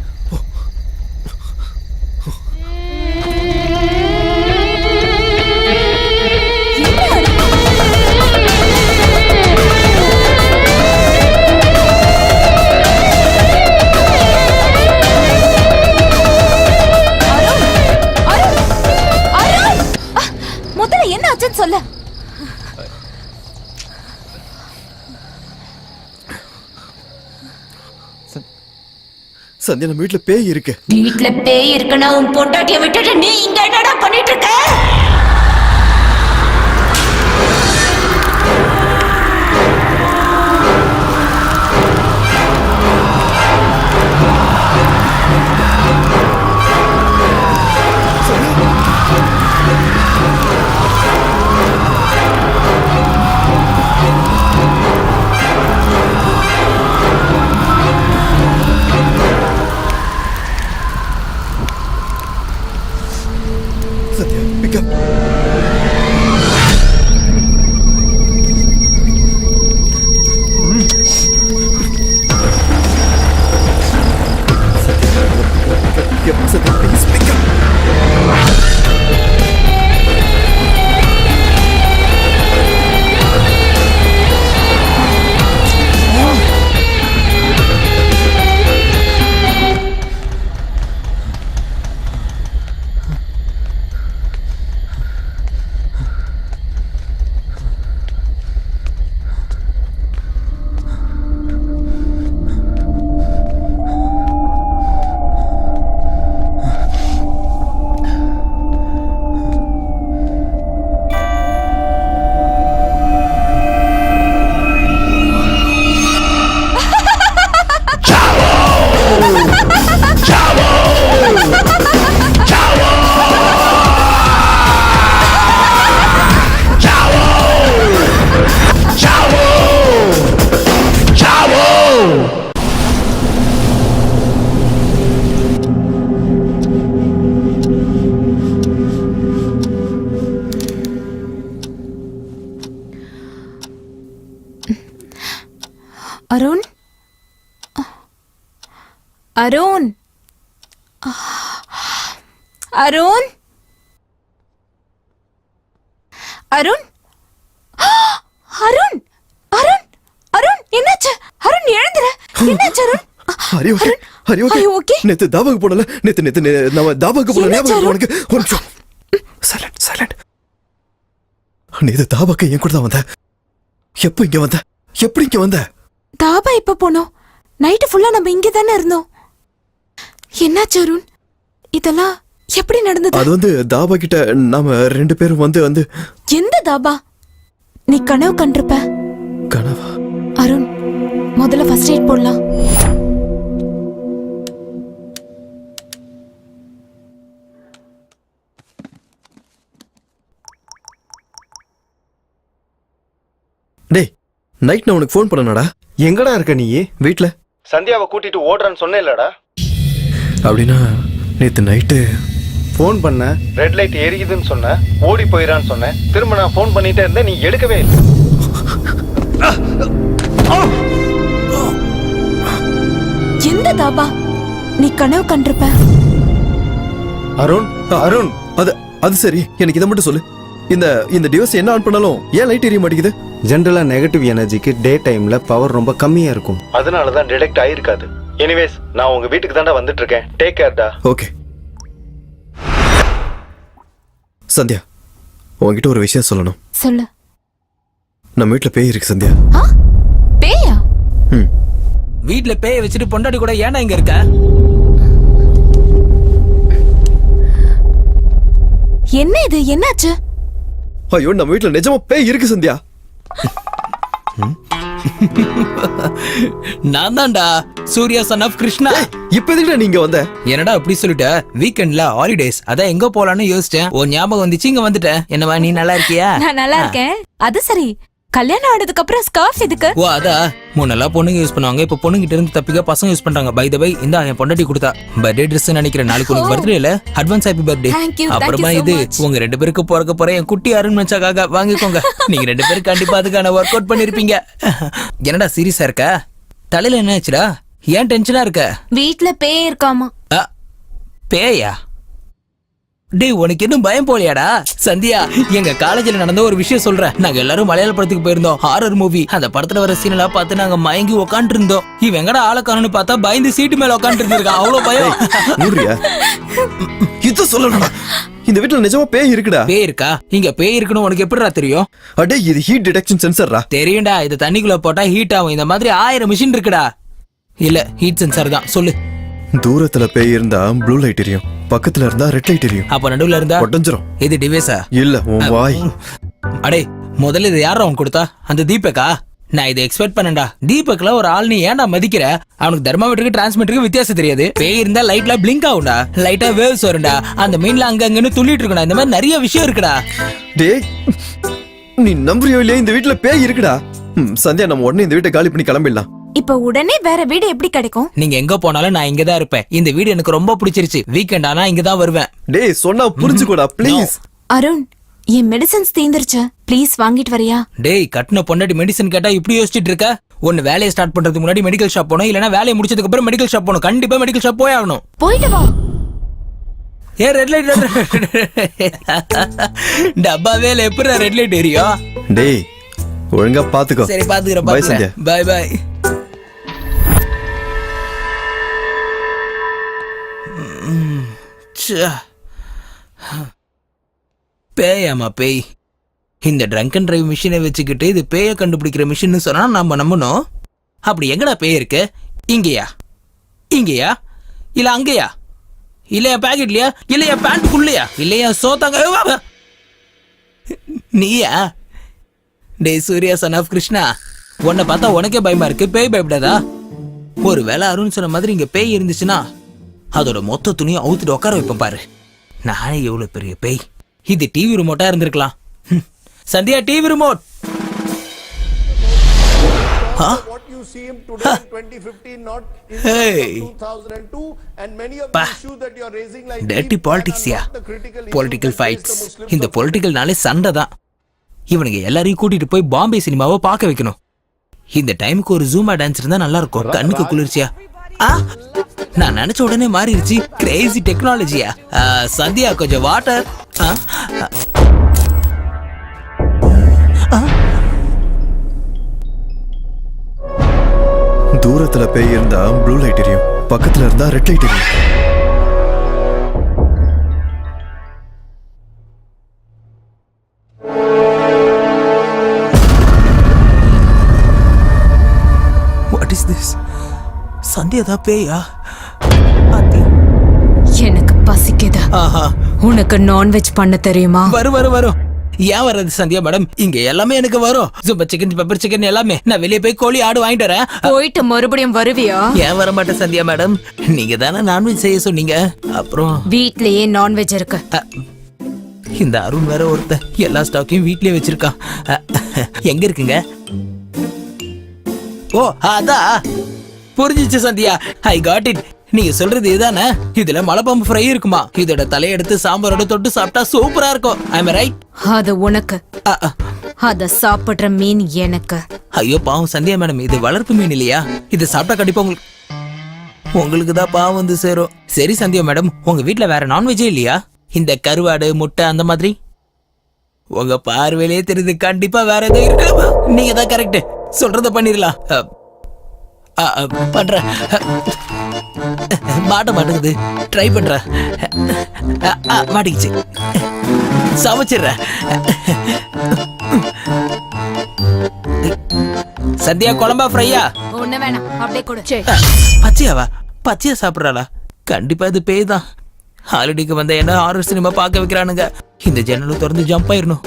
முதல்ல என்ன ஆச்சுன்னு சொல்ல. சந்தியா, நம்ம வீட்டுல பேய் இருக்கு. வீட்டுல பேய் இருக்குன்னா உன் பொண்டாட்டியை விட்டுட்டு நீ இங்க என்னடா பண்ணிட்டு இருக்க? Sathya, pick up. Satya, please pick up. Arun? Arun? Arun? Arun Arun Arun Arun என்னாச்சு? அருண் எழுந்துற. என்னாச்சு Arun? Hari okay Hari okay. Are you okay? நேத்து தாபாக்கு போனல, நேத்து நம்ம தாபாக்கு போன என்னாச்சு ஞாபகம் அருண்? உனக்கு? ஒரு நிமிஷம். சைலண்ட். நேத்து தாபாக்கு என் கூட தான் வந்த. எப்போ இங்க வந்த? எப்படி இங்க வந்த? தாபா இப்ப போனோம். நைட்டு ஃபுல்லா நம்ம இங்கே தானே இருந்தோம். என்னாச்சு அருண்? இதெல்லாம் எப்படி நடந்தது? அது வந்து தாபா கிட்ட நாம 2 பேரும் வந்து எந்த தாபா? நீ கனவு கண்டிருப்ப. கனவா? அருண், முதல்ல ஃபர்ஸ்ட் எய்ட் போடலாம். டேய், நைட் நான் உனக்கு ஃபோன் பண்ணனடா. எங்கடா இருக்க நீ? வீட்ல. சந்தியாவை கூட்டிட்டு ஓடுறேன்னு சொன்னே இல்லடா. அப்படின்னா நேத்து நைட்டு ஃபோன் பண்ண, ரெட் லைட் எரியுதுன்னு சொன்ன, ஓடி போயிடான்னு சொன்னேன். திரும்ப நான் ஃபோன் பண்ணிட்டே இருந்தேன், நீ எடுக்கவே இல்லை. எந்த தாபா? நீ கனவு கண்டிருப்ப. அருண் அது சரி, எனக்கு இதை மட்டும் சொல்லு. இந்த டிவைஸ் என்ன ஆன் பண்ணாலும் ஏன் லைட் எரிய மாட்டேங்குது? ஜென்ரலா நெகட்டிவ் எனர்ஜிக்கு டே டைம்ல பவர் ரொம்ப கம்மியா இருக்கும், அதனால தான் டிடெக்ட் ஆயிருக்காது. எனிவேஸ், நான் உங்க வீட்டுக்கு தான்டா வந்துட்டு இருக்கேன். டேக் கேர்டா. ஓகே. சந்தியா, உன்கிட்ட ஒரு விஷயம் சொல்லணும். சொல்லு. நம்ம வீட்டுல பேய் இருக்கு சந்தியா. பேயா? வீட்ல பேய வச்சுட்டு பொண்டாடி கூட ஏன்னா இங்க இருக்க? என்ன இது? என்னாச்சு? ஐயோ, நம்ம வீட்டுல நிஜமா பேய் இருக்கு சந்தியா. நான் தான்டா சூர்யா சன் ஆஃப் கிருஷ்ணா. இப்ப எதுக்குடா நீங்க வந்த? என்னடா அப்படி சொல்லிட்ட? வீக்கெண்ட்ல ஹாலிடேஸ், அதான் எங்க போலான்னு யோசிச்சேன். ஒரு ஞாபகம் வந்துச்சு, இங்க வந்துட்டேன். என்னவா, நீ நல்லா இருக்கியா? நான் நல்லா இருக்கேன். அது சரி, கல்யாணம் ஆனதுக்கு அப்புறம் ஸ்கார்ஃப் எதுக்கு? ஓ அதா, முன்னெல்லாம் பொண்ணுங்க யூஸ் பண்ணுவாங்க, இப்ப பொண்ணுகிட்ட இருந்து தப்பிக்க பசங்க யூஸ் பண்றாங்க. பை த பை, இந்த என் பொண்டாட்டி கொடுத்தா பர்த்டே ட்ரெஸ் நினைக்கிறேன். நாளைக்கு உனக்கு பர்த்டே இல்ல, அட்வான்ஸ் ஹாப்பி பர்த்டே. அப்புறமா இது உங்க 2 பேருக்கு பிறக்க போற என் குட்டி அருண் மச்சாக்காக வாங்கிக்கோங்க. நீங்க 2 பேரும் கண்டிப்பா அதுக்கான ஒர்க் அவுட் பண்ணிருப்பீங்க. என்னடா சீரியஸா இருக்க? தலையில என்ன ஆச்சுடா? ஏன் டென்ஷனா இருக்க? வீட்ல பேய் இருக்காமா. பேயா? டேய், உனக்கு இன்னும் பயம் போலியாடா? சந்தியா, எங்க காலேஜ்ல நடந்த ஒரு விஷயம் சொல்றேன். நாங்க எல்லாரும் மலையாள படத்துக்கு போயிருந்தோம், ஹாரர் மூவி. அந்த படத்துல வர சீன் எல்லாம் பார்த்து நாங்க மயங்கி உட்காந்து இருந்தோம். இவன் எங்கடா ஆளக்கானு பார்த்தா பயந்து சீட்டு மேல உட்காந்து இருந்திருக்கான். அவ்வளவு பயம். இது சொல்லணும்டா. இந்த வீட்டுல நிஜமா பேய் இருக்குடா. பேய் இருக்கா? இங்க பேய் இருக்குன்னு உனக்கு எப்படிடா தெரியும்? அடே, இது ஹீட் டிடெக்ஷன் சென்சர்டா. தெரியும்டா, இது தண்ணிக்குள்ள போட்டா ஹீட் ஆகும். இந்த மாதிரி 1000 மிஷின் இருக்குடா. இல்ல, ஹீட் சென்சார் தான். சொல்லு. தூரத்துல பேய் இருந்தா ப்ளூ லைட் எரியும், பக்கத்துல இருந்தா ரெட் லைட் எரியும். அப்ப நடுவுல இருந்தா ஒட்டஞ்சிரும். இது டிவைஸா? இல்ல, உன் வாய். அடே, முதல்ல இது யாரா அவன் கொடுத்தா? அந்த தீபக்கா? நான் இதை எக்ஸ்பெக்ட் பண்ணேன்டா. தீபக்ல ஒரு ஆள் நீ ஏன்டா மதிக்கிற? அவனுக்கு தெர்மாமீட்டருக்கு டிரான்ஸ்மிட்டருக்கு வித்தியாசம் தெரியாது. பேய் இருந்தா லைட்ல பிளிங்க் ஆகும்டா, லைட்டா வேவ்ஸ் வரும்டா, அந்த மீன்ல அங்கங்கன்னு துள்ளிட்டு இருக்கணும். இந்த மாதிரி நிறைய விஷயம் இருக்குடா. டேய், நீ நம்புறியோ இல்லையா, இந்த வீட்டுல பேய் இருக்குடா. சந்தியா, நம்ம உடனே இந்த வீட்டை காலி பண்ணி கிளம்பிடலாம். இப்ப உடனே வேற வீடு எப்படி கிடைக்கும்? நீங்க எங்க போனாலும் நான் இங்கதான் இருப்பேன். இந்த வீடு எனக்கு ரொம்ப பிடிச்சிருச்சு. வீக்கெண்ட் ஆனா இங்கதான் வருவேன். டேய், சொன்னா புரிஞ்சுக்கோடா ப்ளீஸ். அருண், என் மெடிசன்ஸ் தீந்துருச்சு, ப்ளீஸ் வாங்கிட்டு வரியா? டேய், கட்டின பொண்டாட்டி மெடிசன் கேட்டா இப்படி யோசிச்சுட்டு இருக்க? ஒன்னு வேலையை ஸ்டார்ட் பண்றதுக்கு முன்னாடி மெடிக்கல் ஷாப் போகணும், இல்லனா வேலையை முடிச்சதுக்கு அப்புறம் மெடிக்கல் ஷாப் போகணும். கண்டிப்பா மெடிக்கல் ஷாப் போய் ஆகணும். போயிட்டு வா. ஏ ரெட் லைட் டப்பாவே எப்படி ரெட் லைட் எரியும்? டேய், ஒழுங்கா பாத்துக்கோ. சரி, பாத்துக்கிறேன். பை சந்தியா. Bye bye. பேயாமா பேய்? இந்த ட்ரங்க் அண்ட் டிரைவ் மிஷினை வச்சுக்கிட்டு இது பேய கண்டுபிடிக்கிற மிஷின் சொன்னா நம்ம நம்பணும். அப்படி எங்கடா பேய் இருக்கு? இங்கயா? இங்கயா? இல்ல அங்கயா? இல்ல என் பாக்கெட்லயா? இல்ல என் பேண்ட்டுக்குள்ளயா? இல்லையா சோத்தாங்க? நீயா? டே சூர்யா சன் ஆஃப் கிருஷ்ணா, உன்னை பார்த்தா உனக்கே பயமா இருக்கு, பேய் பயப்படாதா? ஒரு வேளை அருண் சொன்ன மாதிரி இங்க பேய் இருந்துச்சுன்னா அதோட மொத்த துணியை அவுத்துட்டு உட்கார வைப்பேன் பாரு. நானே எவ்வளவு பெரிய பேய். இது டிவி ரிமோட்டா இருந்திருக்கலாம். Sandhya, TV remote. டர்ட்டி பாலிடிக்ஸ்யா? Political fights. இந்த பொலிட்டிக்கல்னாலே சண்டை தான். இவனுங்க எல்லாரையும் கூட்டிட்டு போய் பாம்பே சினிமாவை பார்க்க வைக்கணும். இந்த டைமுக்கு ஒரு ஜூமா டான்ஸ் இருந்தா நல்லா இருக்கும், கண்ணுக்கு குளிர்ச்சியா. நான் நினைச்ச உடனே மாறிடுச்சு. கிரேசி டெக்னாலஜியா? சந்தியா, கொஞ்சம் வாட்டர். தூரத்துல பேய் இருந்தா ப்ளூ லைட் எரியும், பக்கத்துல இருந்தா ரெட் லைட் எரியும். What is this? சந்தியா தான் பேயா? எனக்கு பசிக்குது. ஆஹா, உனக்கு நான்வெஜ் பண்ண தெரியுமா? வரும். ஏன் வராது சந்தியா மேடம்? இங்க எல்லாமே எனக்கு வரும். சூப்பர் சிக்கன், பெப்பர் சிக்கன் எல்லாமே. நான் வெளியே போய் கோழி ஆடு வாங்கிட்டு வரேன். போயிட்டு மறுபடியும் வருவியா? ஏன் வர மாட்டேன் சந்தியா மேடம்? நீங்க தானே நான்வெஜ் செய்ய சொன்னீங்க. அப்புறம் வீட்லயே நான்வெஜ் இருக்கு. இந்த அருண் வேற ஒருத்த எல்லா ஸ்டாக்கையும் வீட்லயே வச்சிருக்கான். எங்க இருக்குங்க? ஓ அதான் புரிஞ்சிச்சு சந்தியா, ஐ காட் இட். நீங்க சொல்றது இதுதானே? இதுல மலைப்பாம்பு ஃப்ரை இருக்குமா? இதோட தலையை எடுத்து சாம்பாரோட தொட்டு சாப்பிட்டா சூப்பரா இருக்கும். ஐ அம் ரைட்? அது உனக்கு, அத சாப்பிடுற மீன் எனக்கு. ஐயோ பாவம் சந்தியா மேடம், இது வளர்ப்பு மீன் இல்லையா? இது சாப்பிட்டா கண்டிப்பா உங்களுக்கு தான் பாவம் வந்து சேரும். சரி சந்தியா மேடம், உங்க வீட்ல வேற நான்வெஜ்ஜே இல்லையா? இந்த கருவாடு, முட்டை அந்த மாதிரி? உங்க பார்வையிலே தெரியுது கண்டிப்பா வேற ஏதோ இருக்கு. நீங்க தான் கரெக்ட், சொல்றத பண்ணிடலாம். பண்றேன். மாட்டேங்குது, ட்ரை பண்றேன். மாட்டிக்கிச்சு, சமைச்சிடுறேன். சந்தியா குழம்பா ஃப்ரையா? ஒண்ணு வேணாம், அப்படியே கொடு. பச்சையாவா? பச்சையா சாப்பிட்றாளா? கண்டிப்பா இது பேய் தான். ஹாலிடேக்கு வந்த என்ன ஹாரர் சினிமா பார்க்க வைக்கிறானுங்க. இந்த ஜன்னலும் திறந்து ஜம்ப் ஆயிரணும்.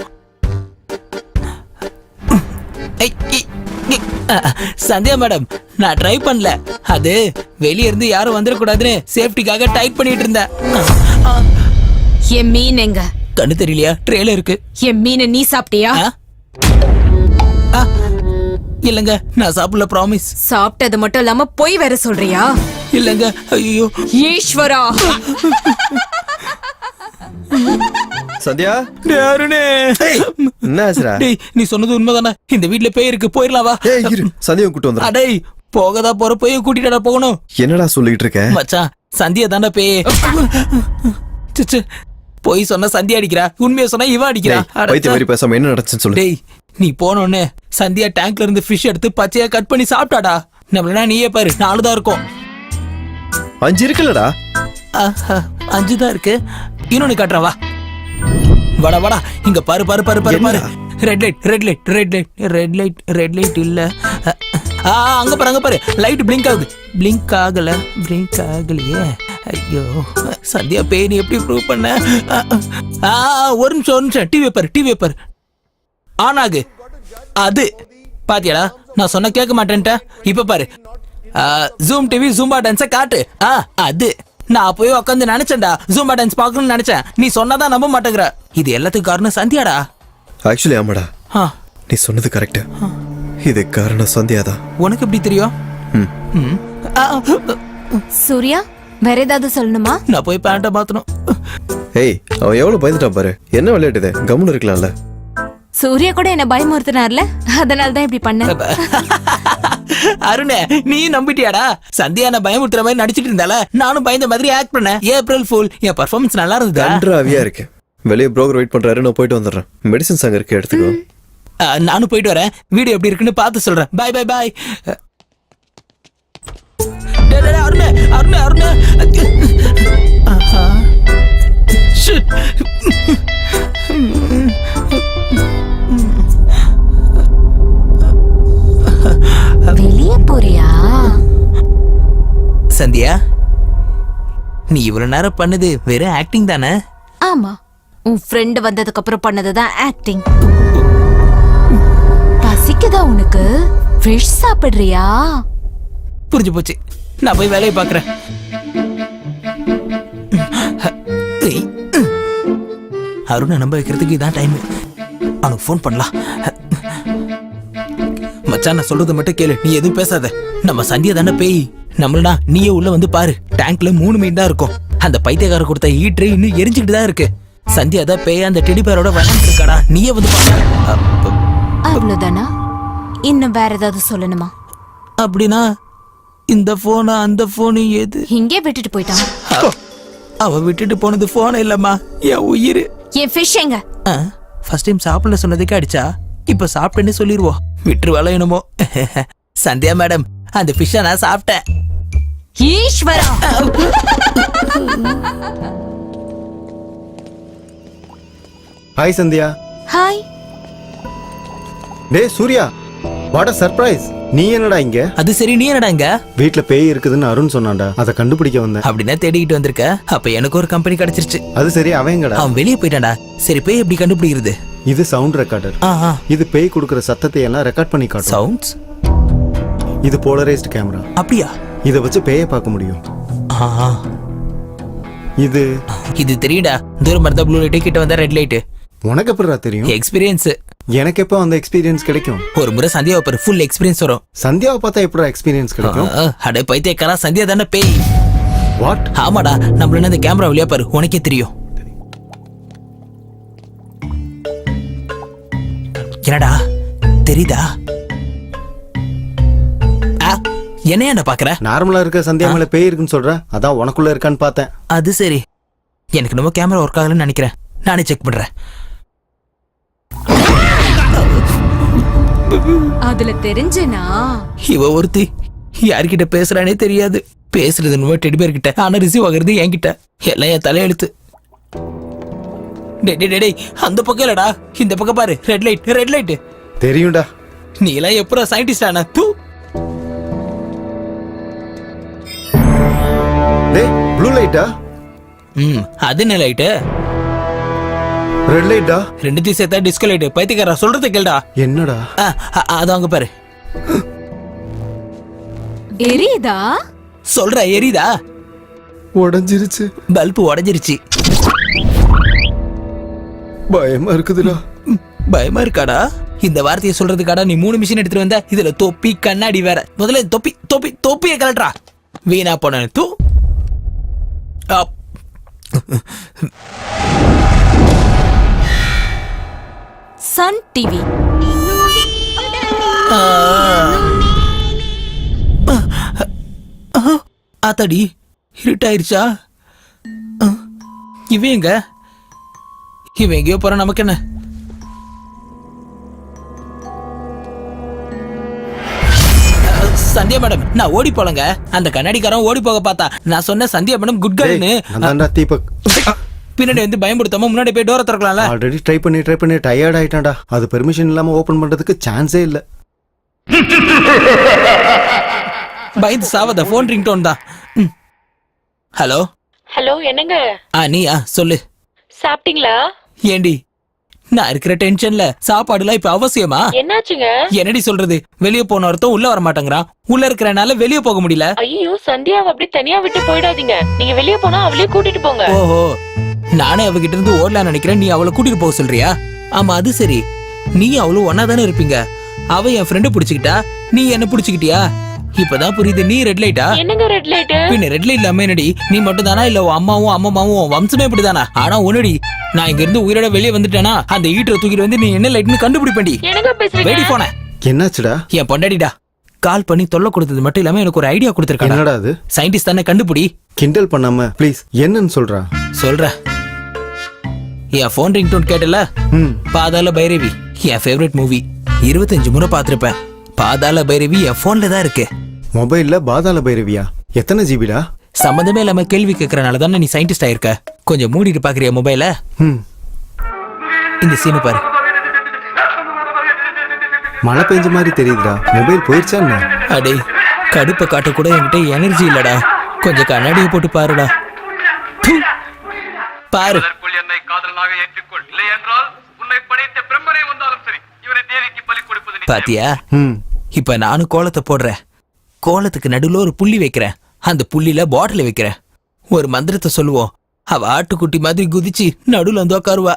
சந்தியா மேடம், நான் ட்ரை பண்ணல. அது வெளியே இருந்து யாரும் வந்துடக்கூடாதுன்னு சேஃப்டிக்காக டைட் பண்ணிட்டு இருந்தேன். என் மீன் எங்க? கண்ணு தெரியலையா? ட்ரேல இருக்கு. என் மீனை நீ சாப்பிட்டியா? இல்லங்க, நான் சாப்பிடல, ப்ராமிஸ். சாப்பிட்டது மட்டும் இல்லாம போய் வேற சொல்றியா? இல்லங்க. ஐயோ ஈஸ்வரா. சந்தியா, அருணே, என்ன ஆச்சுடா? நீ சொன்னது உண்மைதானே? இந்த வீட்ல பேய் இருக்கு, போயிடலாம் வா. சந்தியா கூட்டு வந்துடுறேன். அடே போகதா போற போய் கூட்டிட்டா போகணும். என்னடா சொல்லிட்டு இருக்க மச்சான்? சந்தியா தானே பேய். போய் சொன்ன சந்தியா அடிக்கிறா, உண்மையை சொன்னா இவன் அடிக்கிறா. வைத்திய மாதிரி பேசாம என்ன நடந்துச்சுன்னு சொல்லு. டேய், நீ போனோன்னு சந்தியா டேங்க்ல இருந்து ஃபிஷ் எடுத்து பச்சையா கட் பண்ணி சாப்பிட்டாடா. நம்மளா நீயே பாரு, 4 தான் இருக்கும். 5 இருக்குல்லடா? 5 தான் இருக்கு. இன்னொன்னு காட்டுறா வா. வாடா இங்க பாரு. ரெட் லைட் இல்ல. அங்க பாரு, லைட் பிளிங்க் ஆகுது. பிளிங்க் ஆகலையே. ஐயோ சந்தியா பேய், நீ எப்படி ப்ரூவ் பண்ண? ஒரு நிமிஷம். டிவி பேப்பர் ஆன் ஆகு. அது பாத்தியாடா, நான் சொன்ன கேட்க மாட்டேன்ட்ட. இப்ப பாரு, ஜூம் டிவி ஜூம்பா டான்ஸ காட்டு. அது நான் போய் உட்காந்து நினைச்சேன்டா, ஜூம்பா டான்ஸ் பார்க்கணும்னு நினைச்சேன். நீ சொன்னதான் நம்ப மாட்டேங்கிற. இது எல்லாத்துக்கும் காரணம் சந்தியாடா. ஆக்சுவலி ஆமாடா, நீ சொன்னது கரெக்ட். இது காரணம் சந்தியா தான். உனக்கு எப்படி தெரியும்? சூர்யா, வேற ஏதாவது சொல்லணுமா? நான் போய் பேண்ட மாத்தணும். ஏய், அவன் எவ்வளவு பயந்துட்டான் பாரு. என்ன விளையாட்டுது, கம்முன்னு இருக்கலாம்ல. சூர்யா கூட என்ன பயமுறுத்தினார்ல, அதனால தான் இப்படி பண்ண. அருணே, நீ நம்பிட்டியாடா? சந்தியா நான் பயமுறுத்துற மாதிரி நடிச்சிட்டு இருந்தால, நானும் பயந்த மாதிரி ஆக்ட் பண்ணேன். April fool. என் பர்ஃபார்மன்ஸ் நல்லா இருந்தது. கன்றாவியா இருக்கு. வெளியே ப்ரோக்கர் வெயிட் பண்றாரு, நான் போயிட்டு வந்துடுறேன். மெடிசன்ஸ் அங்க இருக்கு, எடுத்துக்கோ. நானும் போயிட்டு வரேன். வீடியோ எப்படி இருக்குன்னு பார்த்து சொல்றேன். பாய். அருணே. வெளியே போறியா? சந்தியா, நீ இவ்வளவு நேரம் பண்ணது வெறும் ஆக்டிங் தானே? ஆமா, உன் ஃப்ரெண்ட் வந்ததுக்கு அப்புறம் பண்ணதுதான் ஆக்டிங். பசிக்குதா உனக்கு? ஃபிஷ் சாப்பிடுறியா? புரிஞ்சு போச்சு, நான் போய் வேலையை பாக்குறேன். அருணை நம்ப வைக்கிறதுக்கு இதான் டைம். அவனுக்கு ஃபோன் பண்ணலாம். மச்சான், நான் சொல்றது மட்டும் கேளு, நீ எதுவும் பேசாத. நம்ம சந்தியா தானே பேய். நம்மளா நீயே உள்ள வந்து பாரு. டேங்க்ல 3 மீன் தான் இருக்கும். அந்த பைத்தியக்கார கொடுத்த ஹீட்ரு இன்னும் எரிஞ்சுக்கிட்டு தான் இருக்கு. சந்தியா தான் பேய் அந்த டெடி பேரோட விளையாண்டு இருக்காடா. நீயே வந்து பாரு. அவ்வளவுதானா? இன்னும் வேற ஏதாவது சொல்லணுமா? அப்படின்னா இந்த போன அந்த போனு எது? இங்கே விட்டுட்டு போயிட்டான். அவ விட்டுட்டு போனது போன இல்லம்மா, என் உயிர். என் ஃபிஷ் எங்க? ஃபர்ஸ்ட் டைம் சாப்பிடல சொன்னதுக்கு அடிச்சா, இப்ப சாப்பிட்டேன்னு சொல்லிடுவோம். விட்டுரு வேலை என்னமோ. சந்தியா மேடம், அந்த ஃபிஷ்ஷை நான் சாப்பிட்டேன். ஈஸ்வரா ஹாய் சந்தியா. ஹாய். டே சூர்யா, வாட் அ சர்ப்ரைஸ். நீ என்னடா இங்க? அது சரி, நீ என்னடா இங்க? வீட்ல பேய் இருக்குதுன்னு அருண் சொன்னான்டா, அதை கண்டுபிடிக்க வந்தேன். அப்படின்னா தேடிக்கிட்டு வந்திருக்க. அப்ப எனக்கு ஒரு கம்பெனி கிடைச்சிருச்சு. அது சரி, அவன் எங்கடா? அவன் வெளியே போயிட்டான்டா. சரி, பேய் எப்படி கண்டுபிடிக்கிறது? இது சவுண்ட் ரெக்கார்டர். இது பேய் கொடுக்குற சத்தத்தை எல்லாம் ரெக்கார்ட் பண்ணி காட்டும். சவுண்ட்ஸ். இது போலரைஸ்ட் கேமரா. அப்படியா? இத வச்சு பேயை பார்க்க முடியும். இது இது தெரியுடா. தூரம் இருந்தா ப்ளூ லைட், கிட்ட வந்தா ரெட் லைட். உனக்கு எப்படிடா தெரியும்? எக்ஸ்பீரியன்ஸ். எனக்கு எப்போ அந்த எக்ஸ்பீரியன்ஸ் கிடைக்கும்? ஒரு முறை சந்தியாவை பாரு, ஃபுல் எக்ஸ்பீரியன்ஸ் வரும். சந்தியாவை பார்த்தா எப்படா எக்ஸ்பீரியன்ஸ் கிடைக்கும்? அட பைத்தியக்காரா, சந்தியா தானே பேய். வாட்? ஆமாடா, நம்மள இந்த கேமரா வழியா பாரு, உனக்கே தெரியும். என்னடா தெரியுதா? என்ன பாக்குற? நார்மலா இருக்க சந்தியா மேல பேய் இருக்குன்னு சொல்ற, அதான் உனக்குள்ள இருக்கான்னு பார்த்தேன். அது சரி, எனக்கு நம்ம கேமரா ஒர்க் ஆகலன்னு நினைக்கிறேன். நானே செக் பண்றேன். அதுல தெரிஞ்சனா இவ ஒருத்தி யார்கிட்ட பேசுறானே தெரியாது. பேசுறது என்னமோ டெடிபேர் கிட்ட, ஆனா ரிசீவ் ஆகுறது என்கிட்ட. எல்லாம் என் தலையெழுத்து. டேய், அந்த பக்கம் இல்லடா, இந்த பக்கம் பாரு. Red light, red light. தெரியும்டா. நீ எல்லாம் எப்படா சயின்டிஸ்ட் ஆன? தூ. டேய், ப்ளூ லைட்டா? அது என்ன லைட்? ரெட் லைட்டா? ரெண்டுத்தையும் சேர்த்தா டிஸ்கோ லைட். பைத்தியக்காரா, சொல்றது கேளுடா. என்னடா? அது அங்க பாரு. எரியுதா? சொல்ற, எரியுதா? உடைஞ்சிருச்சு. பல்பு உடைஞ்சிருச்சு. பயமா இருக்குதுடா. பயமா இருக்காடா? இந்த வார்த்தையை சொல்றதுக்காடா நீ 3 மிஷின் எடுத்துட்டு வந்த? இதுல தொப்பி கண்ணாடி வேற. முதல்ல தொப்பியை கலட்டுறா. வீணா போன தூ. Sun TV. ஆத்தாடி, இருட்டாயிருச்சா? இவன் எங்கேயோ போற, நமக்கு என்ன? சந்தியா மேடம், நான் ஓடி போலங்க. அந்த கண்ணாடிக்காரன் ஓடி போக பார்த்தா. நான் சொன்ன சந்தியா மேடம் குட் கேர்ள்னு. தீபக் பின்னாடி வந்து பயமுடுத்தாம முன்னாடி போய் டோரை திறக்கலாம்ல. ஆல்ரெடி ட்ரை பண்ணி டயர்ட் ஆயிட்டான்டா. அது பெர்மிஷன் இல்லாம ஓபன் பண்றதுக்கு சான்ஸே இல்ல. பயந்து சாவத. போன் ரிங் டோன் தான். ஹலோ ஹலோ, என்னங்க? நீயா சொல்லு. சாப்பிட்டீங்களா? ஏண்டி, நான் இருக்கிற டென்ஷன்ல சாப்பாடுலாம் இப்ப அவசியமா? என்னாச்சுங்க? என்னடி சொல்றது? வெளிய போன ஒருத்தன் உள்ள வர மாட்டேங்கிறான். உள்ள இருக்கிறனால வெளிய போக முடியல. ஐயோ, சந்தியாவை அப்படி தனியா விட்டு போயிடாதீங்க. நீங்க வெளிய போனா அவளையே கூட்டிட்டு போங்க. ஓஹோ, நானே அவகிட்ட இருந்து ஓடலாம் நினைக்கிறேன். நீ அவளை கூட்டிட்டு போக சொல்றியா? ஆமா, அது சரி. நீ அவளும் ஒன்னா தானே இருப்பீங்க. அவ என் ஃப்ரெண்டு பிடிச்சுக்கிட்டா, நீ என்ன பிடிச்சுக்கிட்டியா? இப்பதான் புரியுது. நீ ரெட் லைட்டா? என்னங்க ரெட் லைட்? பின்ன ரெட் லைட் இல்லாம என்னடி? நீ மட்டும் தானா, இல்ல அம்மாவும் அம்மாவும் வம்சமே இப்படிதானா? ஆனா ஒண்ணுடி, நான் இங்க இருந்து உயிரோட வெளியே வந்துட்டேனா, அந்த ஈட்டரை தூக்கிட்டு வந்து நீ என்ன லைட்னு கண்டுபிடிப்பேன்டி. என்னங்க பேசுறீங்க? வெடி போன. என்னாச்சுடா? என் பொண்டாடிடா கால் பண்ணி தொல்லை கொடுத்தது மட்டும் இல்லாம எனக்கு ஒரு ஐடியா கொடுத்திருக்காங்க. என்னடா அது? சயின்டிஸ்ட் தானே, கண்டுபிடி. கிண்டல் பண்ணாம ப்ளீஸ், என்னன்னு சொல்றா? சொல்ற. என் போன் ரிங் டோன் கேட்டல? பாதாள பைரவி என் ஃபேவரட் மூவி. 25 முறை பார்த்திருப்பேன். பாதாள பைரவி என் போன்ல தான் இருக்கு. மொபைல்ல பாதாள பைரவியா? எத்தனை ஜிபிடா? சம்பந்தமே இல்லாம கேள்வி கேட்கறனால தானே நீ சயின்டிஸ்ட் ஆயிருக்க. கொஞ்சம் மூடிட்டு பாக்குறியா மொபைல? இந்த சீனு பாரு. மழை பெஞ்ச மாதிரி தெரியுதுடா. மொபைல் போயிருச்சா என்ன? அடே, கடுப்பை காட்ட கூட என்கிட்ட எனர்ஜி இல்லடா. கொஞ்சம் கண்ணாடியை போட்டு பாருடா. பாரு. பாத்தியா? இப்ப நானும் கோலத்தை போடுறேன். கோலத்துக்கு நடுவுல ஒரு புள்ளி வைக்கிறேன். அந்த புள்ளில பாட்டில வைக்கிறேன். ஒரு மந்திரத்தை சொல்லுவோம். அவ ஆட்டுக்குட்டி மாதிரி குதிச்சு நடுவுல வந்து உட்காருவா.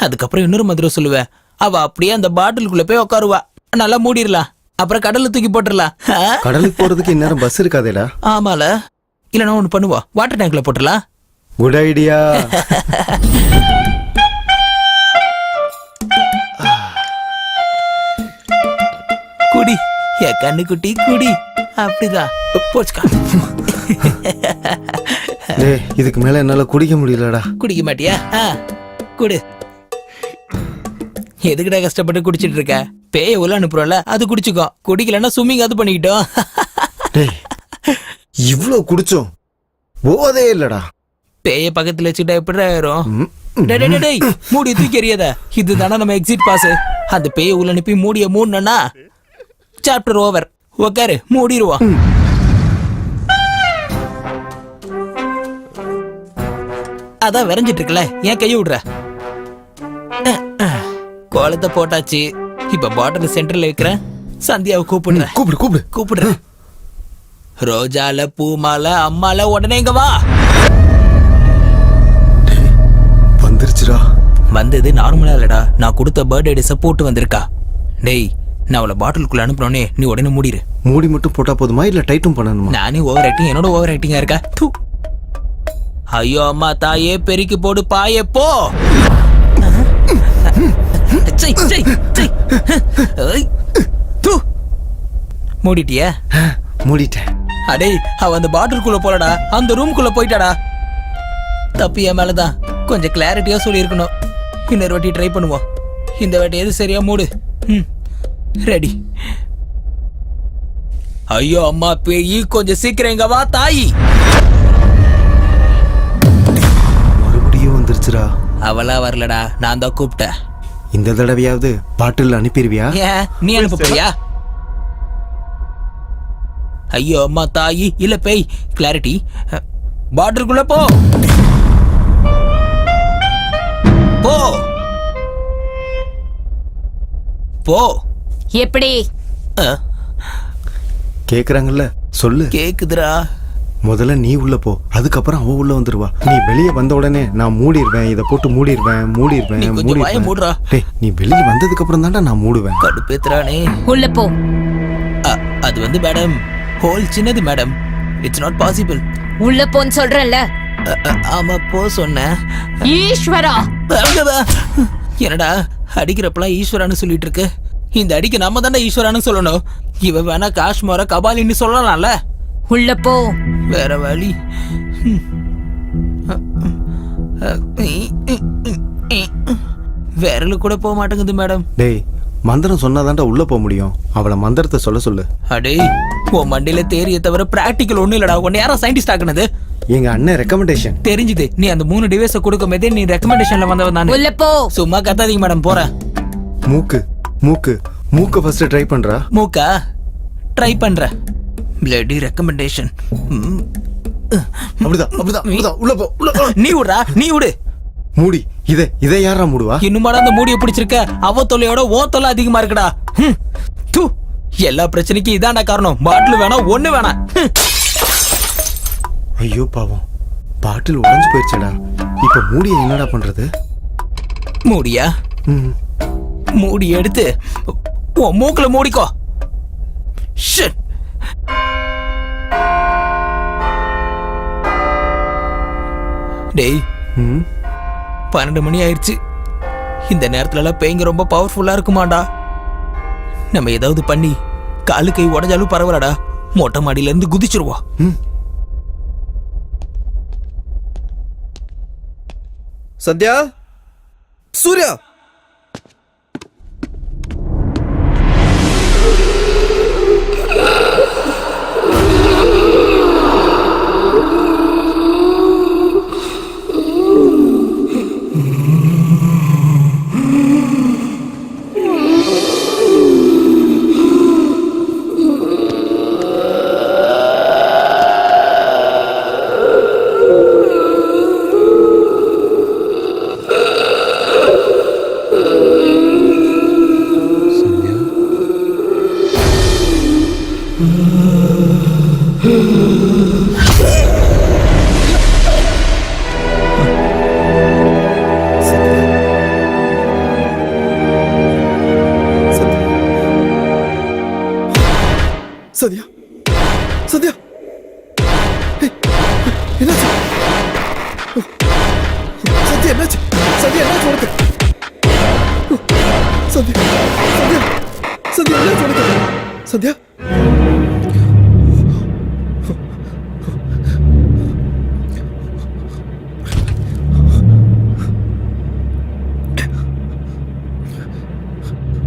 அதுக்கப்புறம் இன்னொரு மந்திரம் சொல்லுவேன். அவ அப்படியே அந்த பாட்டிலுக்குள்ள போய் உட்காருவா. நல்லா மூடிடலாம். அப்புறம் கடல்ல தூக்கி போட்டுடலாம். கடலுக்கு போறதுக்கு இந்நேரம் பஸ் இருக்காதேடா. ஆமால. இல்லனா ஒண்ணு பண்ணுவா, வாட்டர் டேங்க்ல போட்டுடலாம். Good idea. குடி என் கண்ணு குட்டி, குடி. அப்படிதான் போச்சுக்கா. இதுக்கு மேல என்னால குடிக்க முடியலடா. குடிக்க மாட்டியா? குடு. எதுக்குடா கஷ்டப்பட்டு குடிச்சிட்டு இருக்க? பேய உள்ள அனுப்புறோம்ல, அது குடிச்சுக்கோ. குடிக்கலன்னா ஸ்விம்மிங் அது பண்ணிக்கிட்டோம். டேய் இவ்ளோ குடிச்சோம் போதே இல்லடா. பேய பக்கத்துல வச்சுட்டா எப்படி ஆயிரும்? டேய், டேய், டேய், மூடி தூக்கி எறியாத. இதுதானே நம்ம எக்ஸிட் பாஸ். அந்த பேய உள்ள அனுப்பி மூடிய மூடனா சாப்டர் ஓவர். உக்காரு, மூடிடுவோம். அதான் விரைஞ்சிட்டு இருக்குல்ல, ஏன் கைய விடுற? கோலத்தை போட்டாச்சு. இப்ப பாட்டில் சென்டர்ல வைக்கிறேன். சந்தியாவை கூப்பிடுறேன். கூப்பிடு கூப்பிடு கூப்பிடுறேன். ரோஜால பூமால அம்மால உடனே இங்க வா. வந்துருச்சுடா. வந்தது நார்மலா இல்லடா, நான் கொடுத்த பர்த்டே சப்போர்ட் வந்திருக்கா. டேய், நான் அவளை பாட்டிலுக்குள்ள அனுப்புறோனே, நீ உடனே மூடிடு. மூடி மட்டும் போட்டா போதுமா இல்ல டைட்டும் பண்ணணுமா? நானே ஓவர் ஆக்டிங், என்னோட ஓவர் ஆக்டிங்கா இருக்கா? தூ. ஐயோ அம்மா தாயே, பெருக்கி போடு பாயே போ. சை, சை, சை. ஐ. தூ. மூடிட்டியா? மூடிட்டேன். அடே, அவ அந்த பாட்டிலுக்குள்ள போலடா, அந்த ரூம்குள்ள போயிட்டாடா. தப்பு என் மேலதான். கொஞ்சம் கிளாரிட்டியா சொல்லி இருக்கணும். இன்னொரு வாட்டி ட்ரை பண்ணுவோம். இந்த வாட்டி எது சரியா மூடு. ரெடி. ஐயோ அம்மா பேயி, கொஞ்சம் சீக்கிரம் இங்க வா தாயி. மறுபடியும் வந்துருச்சுடா. அவளா வரலடா, நான் தான் கூப்பிட்டேன். இந்த தடவையாவது பாட்டில் அனுப்பிடுவியா? ஏன் நீ அனுப்ப போறியா? ஐயோ அம்மா தாயி, இல்ல பேய். கிளாரிட்டி. பாட்டிலுக்குள்ள போ போ போ. எப்படி கேக்குறாங்கல்ல, சொல்லு. கேக்குதுடா. முதல்ல நீ உள்ள போ, அதுக்கப்புறம் அவ உள்ள வந்துருவா. நீ வெளியே வந்த உடனே நான் மூடிடுவேன், இதை போட்டு மூடிடுவேன் நீ கொஞ்சம் வாயை மூடுறா. டேய், நீ வெளியே வந்ததுக்கு அப்புறம் தான்டா நான் மூடுவேன். கடுப்பேத்துறானே. உள்ள போ. அது வந்து மேடம், ஹோல் சின்னது மேடம். It's not possible. உள்ள போன்னு சொல்றேன்ல. ஆமா, போ சொன்னேன். ஈஸ்வரா. என்னடா அடிக்கிறப்பெல்லாம் ஈஸ்வரான்னு சொல்லிட்டு இருக்கு? இந்த அடிக்கு நம்ம தானே ஈஸ்வரான்னு சொல்லணும். இவ வேணா காஷ்மோர கபாலின்னு சொல்லலாம்ல. உள்ள போ. வேற வழி. விரலு கூட போக மாட்டேங்குது மேடம். டேய், மந்திரம் சொன்னாதான்டா உள்ள போக முடியும். அவளை மந்திரத்தை சொல்ல சொல்லு. அடே, உன் மண்டையில தேரிய தவிர பிராக்டிக்கல் ஒண்ணு இல்லடா. உன்னை யாரா சயின்டிஸ்ட் ஆக்குனது? எங்க அண்ணன் ரெக்கமெண்டேஷன். தெரிஞ்சுது. நீ அந்த 3 டிவைஸ கொடுக்கும் போதே நீ ரெக்கமெண்டேஷன்ல வந்தவன் தானே. உள்ள போ. சும்மா கத்தாதீங்க மேடம், போறேன். மூக்கு மூக்கு மூக்க ஃபர்ஸ்ட் ட்ரை பண்றா. மூக்கா ட்ரை பண்ற. Bloody recommendation. அப்படிதான் அப்படிதான் அப்படிதான். உள்ள போ, உள்ள போ. நீ விடுறா, நீ விடு. மூடி. இதை யாரா மூடுவா? இன்னுமாடா அந்த மூடியை பிடிச்சிருக்க? அவ தொல்லையோட ஓ தொல்லை அதிகமா இருக்குடா. தூ. எல்லா பிரச்சனைக்கும் இதான்டா காரணம். பாட்டில் வேணாம், ஒண்ணு வேணாம். ஐயோ பாவம், பாட்டில் உடைஞ்சு போயிடுச்சடா. இப்ப மூடியை என்னடா பண்றது? மூடியா? மூடி எடுத்து உன் மூக்குல மூடிக்கோ. ஷிட். டேய், 12 மணி ஆயிடுச்சு. இந்த நேரத்துல எல்லாம் பேய்ங்க ரொம்ப பவர்ஃபுல்லா இருக்குமாடா. நம்ம ஏதாவது பண்ணி காலு கை உடஞ்சாலும் பரவாயில்லடா, மொட்டை மாடியில இருந்து குதிச்சிருவோம். சத்யா, சூர்யா, சத்யா, சத்யா, என்னாச்சு? சத்யா, என்னாச்சு? சத்யா, என்னாச்சு உனக்கு? சத்யா, சத்யா, சத்யா, என்னாச்சு உனக்கு? சத்யா,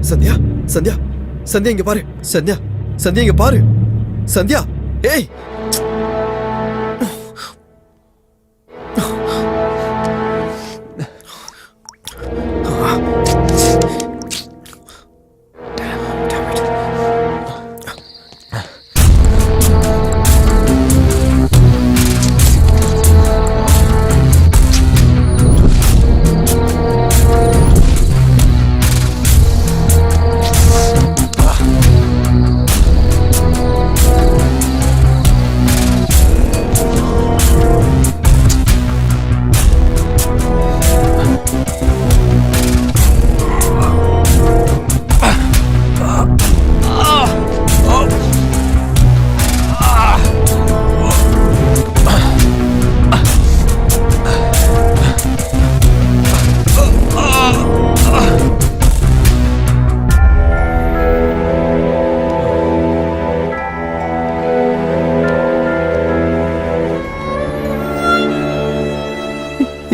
சத்யா, சத்யா, சத்யா, இங்க பாரு. சத்யா, சத்யா, இங்க பாரு. சத்யா, ஏய்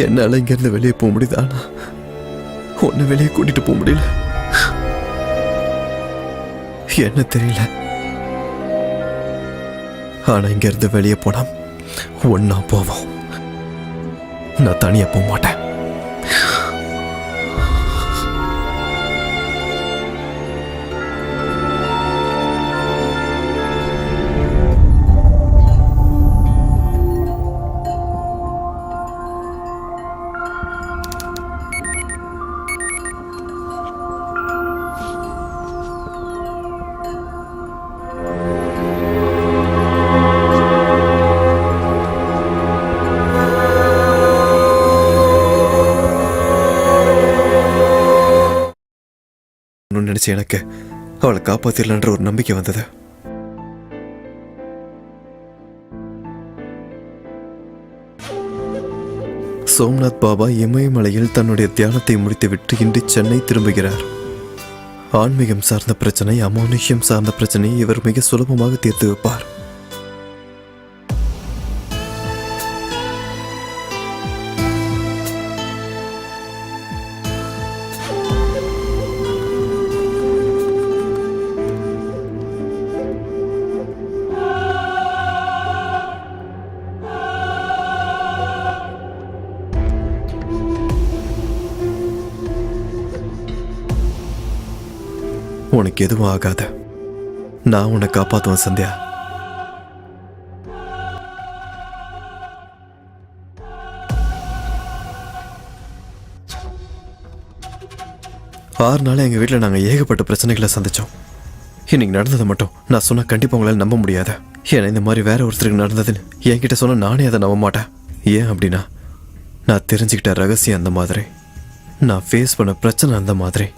என்னால இங்கிருந்து வெளியே போக முடியுது, ஆனா உன்னை வெளியே கூட்டிட்டு போக முடியல. என்ன தெரியல, ஆனா இங்கிருந்து வெளியே போனா ஒன்னா போவோம். நான் தனியா போக மாட்டேன். நினைச்சு எனக்கு அவளை காப்பாத்திடலான்ற ஒரு நம்பிக்கை வந்தது. சோம்நாத் பாபா இமயமலையில் தன்னுடைய தியானத்தை முடித்துவிட்டு இன்று சென்னை திரும்புகிறார். ஆன்மீகம் சார்ந்த பிரச்சனை, அமானுஷ்யம் சார்ந்த பிரச்சனையை இவர் மிக சுலபமாக தீர்த்து வைப்பார். உனக்கு எதுவும் ஆகாத, நான் உன்னை காப்பாத்துவேன் சந்தியா. ஆறு நாள் எங்க வீட்டில் நாங்கள் ஏகப்பட்ட பிரச்சனைகளை சந்திச்சோம். இன்னைக்கு நடந்ததை மட்டும் நான் சொன்னா கண்டிப்பா உங்களால் நம்ப முடியாது. ஏன்னா இந்த மாதிரி வேற ஒருத்தருக்கு நடந்ததுன்னு என்கிட்ட சொன்னா நானே அதை நம்ப மாட்டேன். ஏன் அப்படின்னா நான் தெரிஞ்சுக்கிட்ட ரகசியம் அந்த மாதிரி, நான் ஃபேஸ் பண்ண பிரச்சனை அந்த மாதிரி.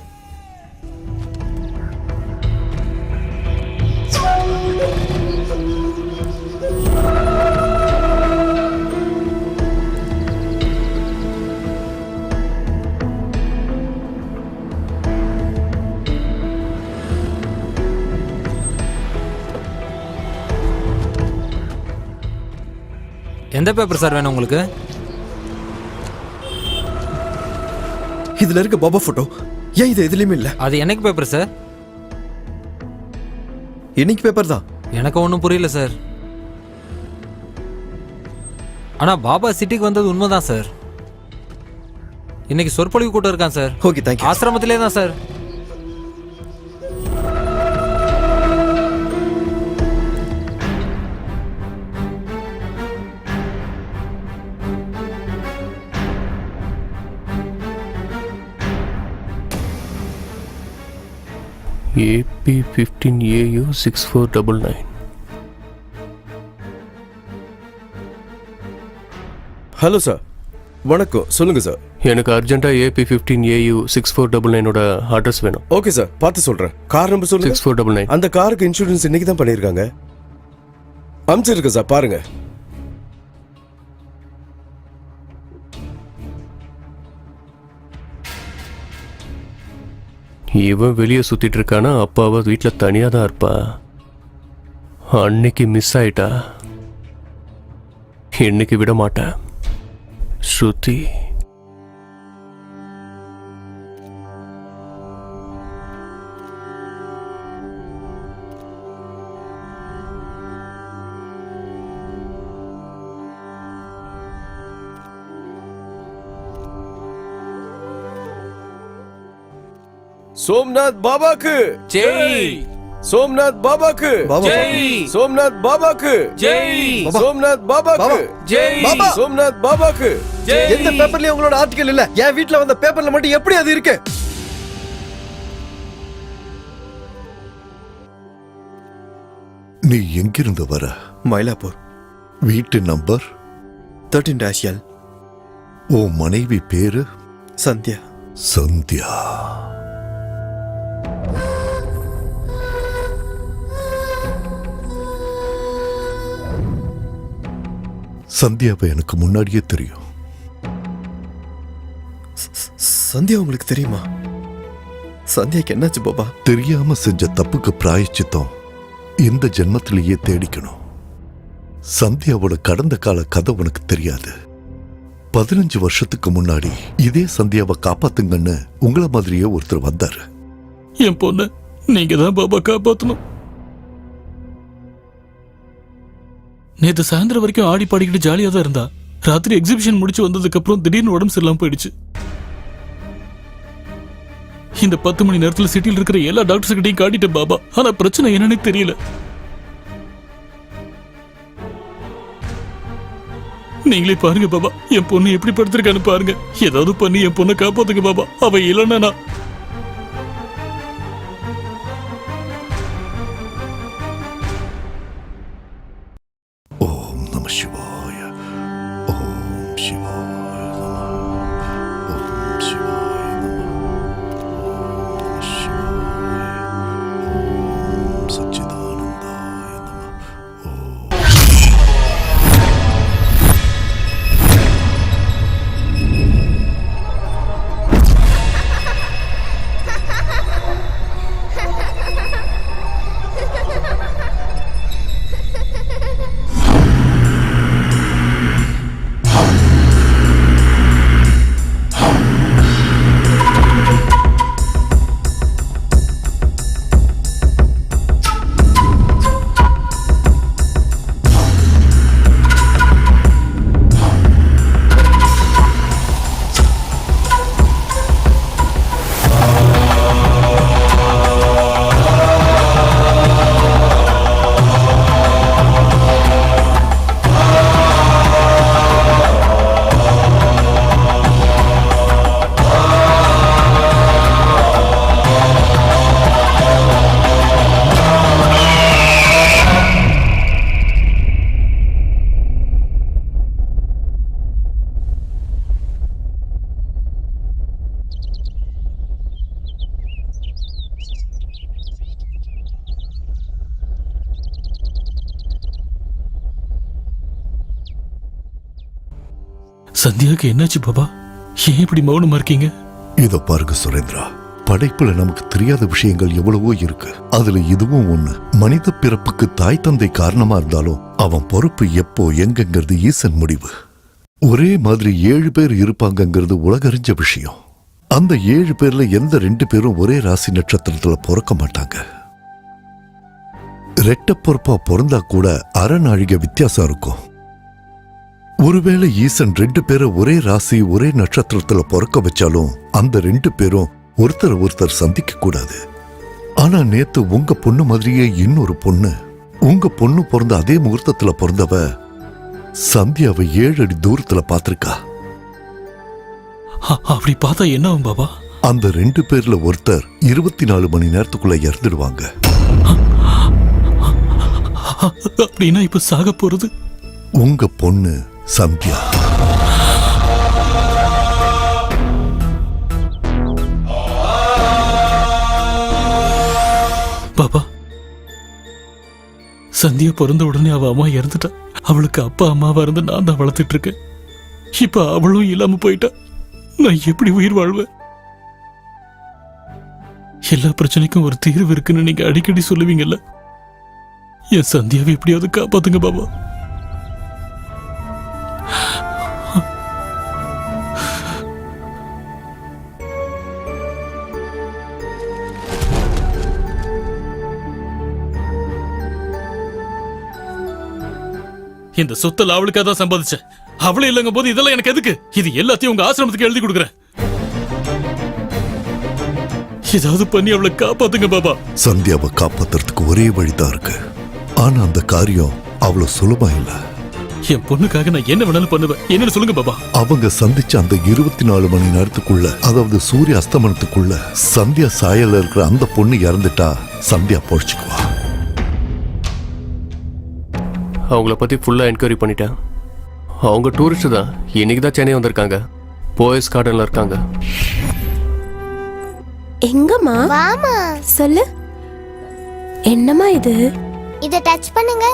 எந்த பேப்பர் சார் வேணும் உங்களுக்கு? இதுல இருக்க பாபா போட்டோ ஏன் இது எதுலயுமே இல்ல? அது என்னைக்கு பேப்பர் சார்? இன்னைக்கு பேப்பர் தான். எனக்கு ஒன்றும் புரியல சார். ஆனா பாபா சிட்டிக்கு வந்தது உண்மைதான் சார். இன்னைக்கு சொற்பொழிவு கூட்டம் இருக்கான் சார். Okay, thank you. ஆசிரமத்திலே தான் சார். AP15AU 6499. ஹலோ சார், வணக்கம். சொல்லுங்க சார். எனக்கு அர்ஜென்ட்டா AP15AU 6499ஓட அட்ரஸ் வேணும். ஓகே சார், பார்த்து சொல்றேன். கார் நம்பர் சொல்லுங்க. 6499. அந்த காருக்கு இன்சூரன்ஸ் இன்னைக்கு தான் பண்ணியிருக்காங்க. அனுப்பிச்சிருக்க சார், பாருங்க. இவன் வெளியே சுத்திட்டு இருக்கானா, அப்பாவ வீட்டுல தனியா தான் இருப்பா. அன்னைக்கு மிஸ் ஆயிட்டா, இன்னைக்கு விட மாட்டேன். ஸ்ருதி சோம்நாத் பாபாக்கு ஜெய் சோம்நாத் பாபாக்கு ஜெய் சோம்நாத் பாபாக்கு ஜெய் சோம்நாத் பாபாக்கு ஜெய் சோம்நாத் பாபாக்கு எந்த பேப்பர்லயும் உங்களோட ஆர்டிகல் இல்ல. என் வீட்ல வந்த பேப்பர்ல மட்டும் எப்படி அது இருக்கு? நீ எங்கிருந்து வர? மயிலாப்பூர் வீட்டு நம்பர் 13-L. ஓ மனைவி பேரு? சந்தியா. சந்தியா. சந்தியாவை எனக்கு முன்னாடியே தெரியும். சந்தியா உங்களுக்கு தெரியுமா? சந்தியாக்கு என்னாச்சு பாபா? தெரியாம செஞ்ச தப்புக்கு பிராயச்சித்தம் இந்த ஜென்மத்திலேயே தேடிக்கணும். சந்தியாவோட கடந்த கால கதை உனக்கு தெரியாது. 15 வருஷத்துக்கு முன்னாடி இதே சந்தியாவை காப்பாத்துங்கன்னு உங்களை மாதிரியே ஒருத்தர் வந்தாரு. என் பொண்ணு நீங்க தான் பாபா காப்பாத்தணும். நேத்து சாயந்தரம் வரைக்கும் ஆடி பாடிக்கிட்டு ஜாலியா தான் இருந்தா. ராத்திரி எக்ஸிபிஷன் முடிச்சு வந்ததுக்கு அப்புறம் திடீர்னு உடம்பு சரியில்லாம போயிடுச்சு. இந்த 10 மணி நேரத்துல சிட்டியில் இருக்கிற எல்லா டாக்டர்ஸ் கிட்டையும் காட்டிட்டேன் பாபா. ஆனா பிரச்சனை என்னன்னு தெரியல. நீங்களே பாருங்க பாபா, என் பொண்ணு எப்படி படுத்திருக்கான்னு பாருங்க. ஏதாவது பண்ணி என் பொண்ணை காப்பாத்துங்க பாபா. அவ இல்லைன்னா நான் ஓம் நம சிவாய. ஓம் சிவாய நம. ஓம் சிவாய நம. ஓம் சிவாய. ஓம் சச்சிதானந்தாய நம. ஓம் சந்தியாக்கு என்னாச்சு பாபா? ஏன் இப்படி மௌனமா இருக்கீங்க? இத பாருங்க சுரேந்திரா, படைப்புல நமக்கு தெரியாத விஷயங்கள் எவ்வளவோ இருக்கு. அதுல இதுவும் ஒண்ணு. மனித பிறப்புக்கு தாய் தந்தை காரணமா இருந்தாலும் அவன் பொறுப்பு எப்போ எங்கங்கிறது ஈசன் முடிவு. ஒரே மாதிரி 7 பேர் இருப்பாங்கங்கிறது உலகறிஞ்ச விஷயம். அந்த 7 பேர்ல எந்த 2 பேரும் ஒரே ராசி நட்சத்திரத்துல பிறக்க மாட்டாங்க. ரெட்ட பொறுப்பா பிறந்தா கூட அரை நாழிகை வித்தியாசம் இருக்கும். ஒருவேளை ஈசன் 2 பேரை ஒரே ராசி ஒரே நட்சத்திரத்துல பிறக்க வச்சாலும் அந்த 2 பேரும் ஒருத்தர் சந்திக்க கூடாது. ஆனா நேத்து உங்க பொண்ணு மாதிரியே இன்னொரு பொண்ணு, உங்க பொண்ணு பிறந்த அதே முகூர்த்தத்துல பிறந்தவ சந்தியாவை 7 அடி தூரத்துல பாத்திருக்கா. அப்படி பார்த்தா என்ன பாபா? அந்த 2 பேர்ல ஒருத்தர் 24 மணி நேரத்துக்குள்ள இறந்துடுவாங்க. அப்படின்னா இப்ப சாக போறது உங்க பொண்ணு சந்தியா. பாபா, சந்தியா பிறந்த உடனே அவ அம்மா இறந்துட்டா. அவளுக்கு அப்பா அம்மாவா இருந்து நான் தான் வளர்த்துட்டு இருக்கேன். இப்ப அவளும் இல்லாம போயிட்டா. நான் எப்படி உயிர் வாழ்வேன்? எல்லா பிரச்சனைக்கும் ஒரு தீர்வு இருக்குன்னு நீங்க அடிக்கடி சொல்லுவீங்கல்ல. என் சந்தியாவை எப்படியாவது காப்பாத்துங்க பாபா. இந்த சொத்துல அவளுக்காக தான் சம்பாதிச்சேன். அவளே இல்லங்க போது இதெல்லாம் எனக்கு எதுக்கு? இது எல்லாத்தையும் உங்க ஆசிரமத்துக்கு எழுதி கொடுக்குறேன். ஏதாவது பண்ணி அவளை காப்பாத்துங்க பாபா. சந்தியாவை காப்பாத்துறதுக்கு ஒரே வழிதான் இருக்கு. ஆனா அந்த காரியம் அவ்வளவு சுலபம் இல்ல. என் பொண்ணுக்காக நான் என்ன வேணாலும் பண்ணுவேன். என்னன்னு சொல்லுங்க பாபா. அவங்க சந்திச்ச அந்த 24 மணி நேரத்துக்குள்ள, அதாவது சூரிய அஸ்தமனத்துக்குள்ள சந்தியா சாயல்ல இருக்கிற அந்த பொண்ணு இறந்துட்டா சந்தியா பொழைச்சுக்குவா. அவங்கள பத்தி ஃபுல்லா என்கொயரி பண்ணிட்டேன். அவங்க டூரிஸ்ட் தான். இன்னைக்கு தான் சென்னை வந்திருக்காங்க. போயஸ் கார்டன்ல இருக்காங்க. எங்கம்மா? வாமா. சொல்லு. என்னம்மா இது? இத டச் பண்ணுங்க.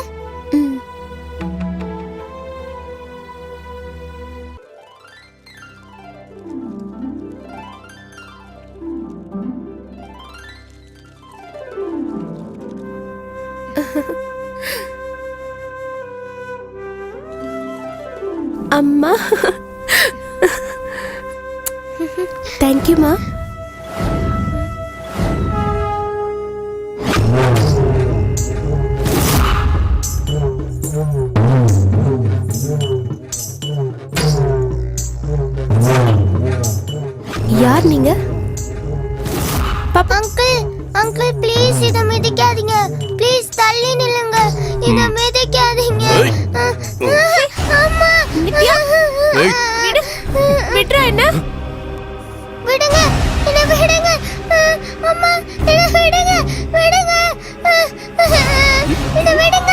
அம்மா. தேங்க்யூமா. யார் நீங்க? அங்கிள், அங்கிள் ப்ளீஸ் இத மிதிக்காதீங்க. ப்ளீஸ் தள்ளி நில்லுங்க. இத மிதிக்காதீங்க. அம்மா. விட்றா என்ன? விடுங்க. என்ன விடுங்க. அம்மா, என்ன விடுங்க. விடுங்க. என்ன விடுங்க.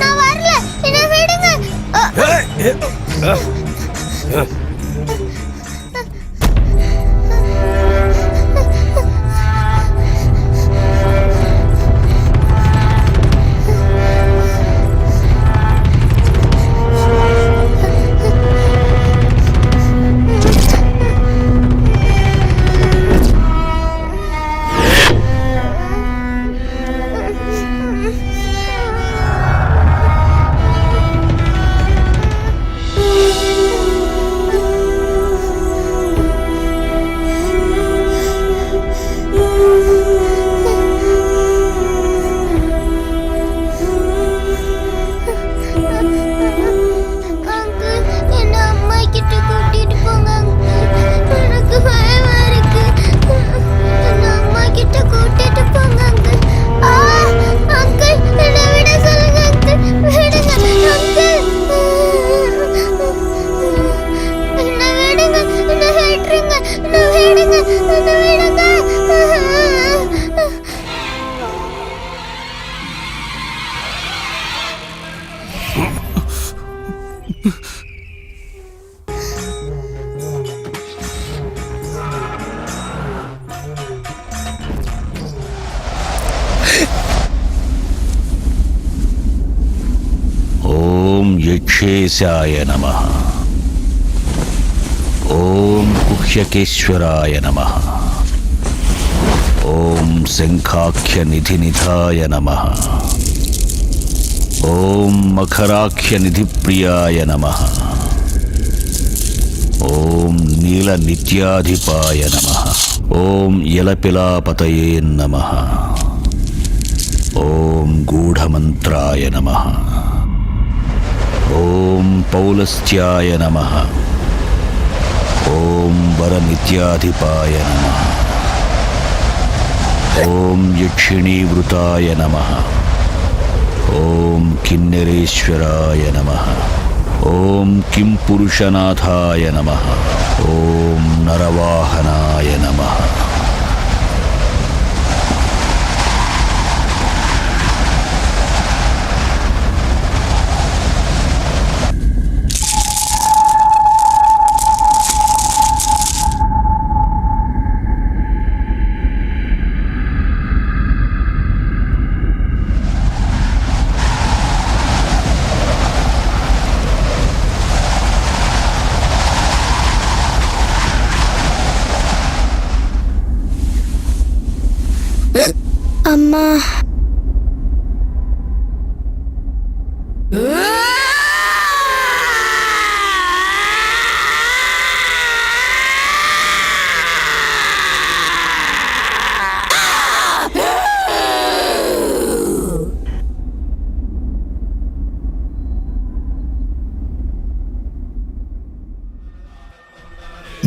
நான் வரல. என்ன விடுங்க. யக்ஷேசாய நமः. ஓம் குஹ்யகேஸ்வராய நமः. ஓம் சங்காக்ய நிதிநிதாய நமः. ஓம் மகராக்ய நிதிப்பிரியாய நமः. ஓம் நீல நித்யாதிபாய நமः. ஓம் யலபிலாபதயே நமः. ஓம் கூடமந்த்ராய நமः. ஓம் பௌலஸ்த்யாய நமः. ஓம் வரநித்யாதிபாய நமः. ஓம் யக்ஷிணீவ்ருதாய நமः. ஓம் கின்னரேஸ்வராய நமः. ஓம் கிம் புருஷநாதாய நமः. ஓம் நரவாஹனாய நமः. அம்மா.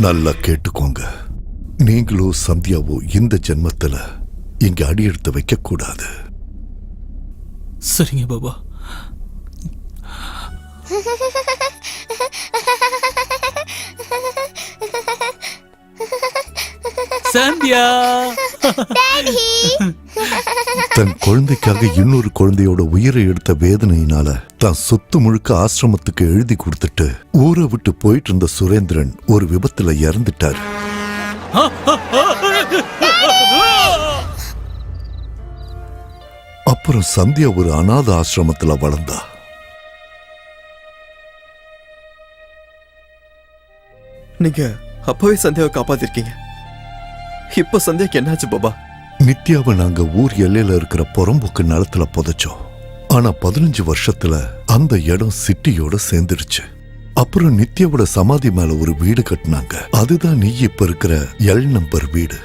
நல்லா கேட்டுக்கோங்க. நீங்களோ சந்தியாவோ இந்த ஜென்மத்துல இங்க அடி எடுத்து வைக்க கூடாது. சரிங்க பாபா. சந்தியா தன் குழந்தைக்காக இன்னொரு குழந்தையோட உயிரை எடுத்த வேதனையினால தான் சொத்து முழுக்க ஆசிரமத்துக்கு எழுதி கொடுத்துட்டு ஊரை விட்டு போயிட்டு இருந்த சுரேந்திரன் ஒரு விபத்துல இறந்துட்டாரு. அப்புறம் சந்தியா ஒரு அநாத ஆசிரமத்துல வளர்ந்தா. நீங்க அப்பவே சந்தியாவை காப்பாத்திருக்கீங்க. இப்ப சந்தியாக்கு என்னாச்சு பாபா? நித்யாவை நாங்க ஊர் எல்லையில இருக்கிற புறம்போக்கு நிலத்துல புதைச்சோம். ஆனா 15 வருஷத்துல அந்த இடம் சிட்டியோட சேர்ந்துருச்சு. அப்புறம் நித்யாவோட சமாதி மேல ஒரு வீடு கட்டினாங்க. அதுதான் நீ இப்ப இருக்கிற எல் நம்பர் வீடு.